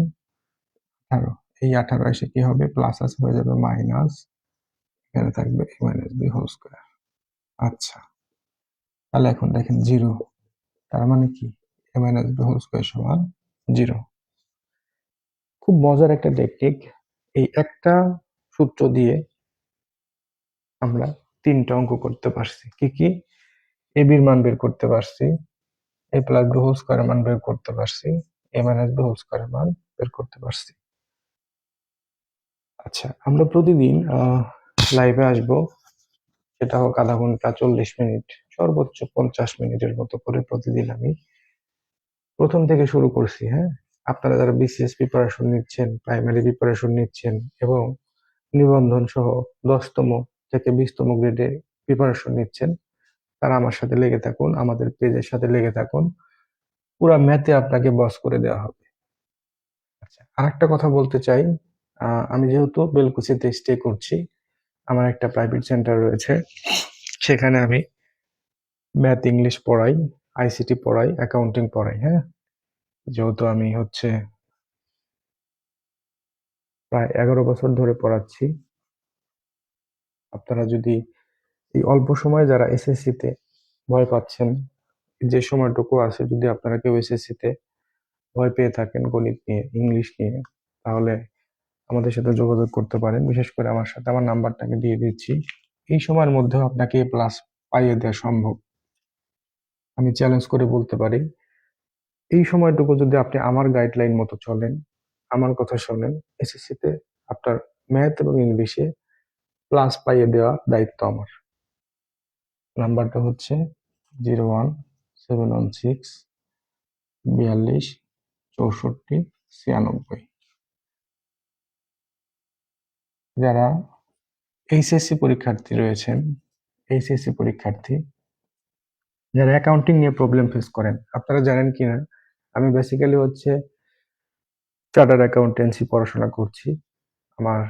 18। এই 18 এসে কি হবে? প্লাস আছে, হয়ে যাবে মাইনাস, এখানে থাকবে এ মাইনাস বি হোল স্কোয়ার। আচ্ছা, তাহলে এখন দেখেন 0, তার মানে কি? এ মাইনাস বি হোল স্কোয়ার সমান 0। খুব মজার একটা টেকনিক। এই একটা সূত্র দিয়ে আমরা 3টা অঙ্ক করতে পারছি। কি কি? এ বির মান বের করতে পারছি, এ প্লাস বি হোল স্কোয়ারের মান বের করতে পারছি, এ মাইনাস বি হোল স্কোয়ারের মান বের করতে পারছি। আচ্ছা, আমরা প্রতিদিন লাইভে আসবো, সেটা হোক আধা ঘন্টা, 40 মিনিট, সর্বোচ্চ 50 মিনিটের মতো করে প্রতিদিন। আমি প্রথম থেকে শুরু করছি, হ্যাঁ। আপনারা যারা বিসিএস প্রিপারেশন নিচ্ছেন, প্রাইমারি প্রিপারেশন নিচ্ছেন এবং নিবন্ধন সহ 10তম থেকে 20তম গ্রেডে প্রিপারেশন নিচ্ছেন, তারা আমার সাথে লেগে থাকুন, আমাদের পেজের সাথে লেগে থাকুন। পুরা ম্যাথে আপনাকে বস করে দেওয়া হবে। আচ্ছা, আরেকটা কথা বলতে চাই, আমি যেহেতু বেলকুচিতে স্টে করছি, আমার একটা প্রাইভেট সেন্টার রয়েছে, সেখানে আমি ম্যাথ, ইংলিশ পড়াই, আইসিটি পড়াই, অ্যাকাউন্টিং পড়াই, হ্যাঁ। যেহেতু আমি প্রায় 11 বছর ধরে পড়াচ্ছি, আপনারা যদি এই অল্প সময় যারা এসএসসি তে ভয় পাচ্ছেন, যে সময়টুকু আছে, যদি আপনারা কেউ এসএসসি তে ভয় পেয়ে থাকেন গণিত নিয়ে, ইংলিশ নিয়ে, তাহলে আমাদের সাথে যোগাযোগ করতে পারেন। বিশেষ করে আমার সাথে, আমার নাম্বারটাকে দিয়ে দিচ্ছি। এই সময়ের মধ্যেও আপনাকে এ প্লাস পাইয়ে দেওয়া সম্ভব, আমি চ্যালেঞ্জ করে বলতে পারি। এই সময়টুকু যদি আপনি আমার গাইডলাইন মতো চলেন, আমার কথা শোনেন, এসএসসি তে আপনার ম্যাথ এবং ইংলিশে প্লাস পাইয়ে দেওয়া দায়িত্ব আমার। নাম্বারটা হচ্ছে 01716 42 64 96। যারা এইচএসসি পরীক্ষার্থী রয়েছেন, এইচএসসি পরীক্ষার্থী যারা অ্যাকাউন্টিং নিয়ে প্রবলেম ফেস করেন, আপনারা জানেন কিনা, আমি বেসিক্যালি চার্টার্ড অ্যাকাউন্টেন্সি পড়াশোনা করছি। আমার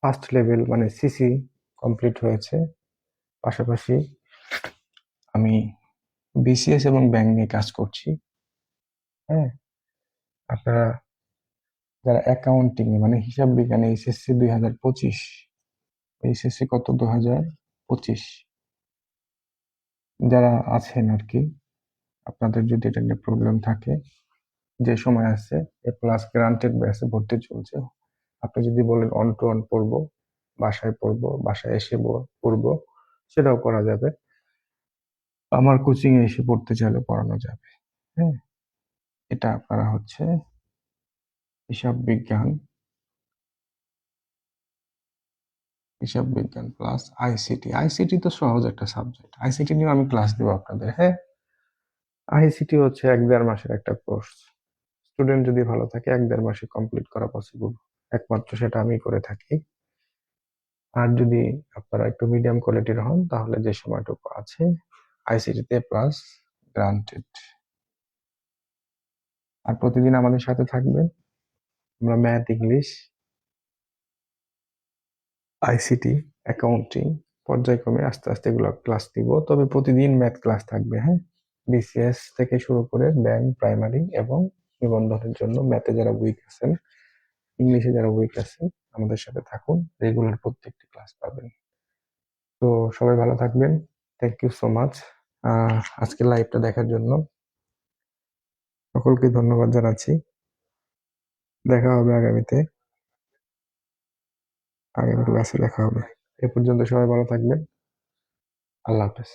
ফার্স্ট লেভেল মানে সিসি কমপ্লিট হয়েছে। পাশাপাশি আমি বিসিএস এবং ব্যাংক নিয়ে কাজ করছি, হ্যাঁ। আপনারা যারা অ্যাকাউন্টিং মানে হিসাব বিজ্ঞানে এইচএসসি 2025, এইচএসসি কত 2025 যারা আছেন আর কি, আপনাদের যদি এটা নিয়ে প্রবলেম থাকে, যে সময় আছে, এ প্লাস গ্রান্টেড ব্যাচে ভর্তি চলছে। আপনি যদি বলেন অন টু অন পড়বো, বাসায় পড়বো, বাসায় এসে পড়বো, সেটাও করা যাবে। আমার কোচিং এ এসে পড়তে চাইলে পড়ানো যাবে, হ্যাঁ। এটা আপনারা হিসাব বিজ্ঞান হিসাব বিজ্ঞান প্লাস আইসিটি। আইসিটি তো সহজ একটা সাবজেক্ট, আইসিটি নিয়ে আমি ক্লাস দিব আপনাদের। হ্যাঁ, আইসিটি হচ্ছে 1-1.5 মাসের একটা কোর্স। স্টুডেন্ট যদি ভালো থাকে 1-1.5 মাসে কমপ্লিট করা পসিবল, একমাত্র সেটা আমি করে থাকি। আর যদি আপনারা একটু মিডিয়াম কোয়ালিটির হন তাহলে যে সময়টুকু আছে আইসিটিতে প্লাস গ্রান্টেড। আর প্রতিদিন আমাদের সাথে থাকবেন। আমরা ম্যাথ, ইংলিশ, আইসিটি, অ্যাকাউন্টিং পর্যায়ক্রমে আস্তে আস্তে এগুলো ক্লাস দিব। তবে প্রতিদিন ম্যাথ ক্লাস থাকবে। হ্যাঁ, বিসিএস থেকে শুরু করে ব্যাংক, প্রাইমারি এবং নিবন্ধনের জন্য ম্যাথে যারা উইক আছেন, ইংলিশে যারা উইক আছেন, আমাদের সাথে থাকুন, রেগুলার প্রত্যেকটি ক্লাস পাবেন। তো সবাই ভালো থাকবেন। থ্যাংক ইউ সো মাচ আজকের লাইভটা দেখার জন্য। সকলকে ধন্যবাদ জানাচ্ছি। দেখা হবে আগামীতে, আগামী ক্লাসে দেখা হবে। এ পর্যন্ত সবাই ভালো থাকবেন। আল্লাহ হাফেজ।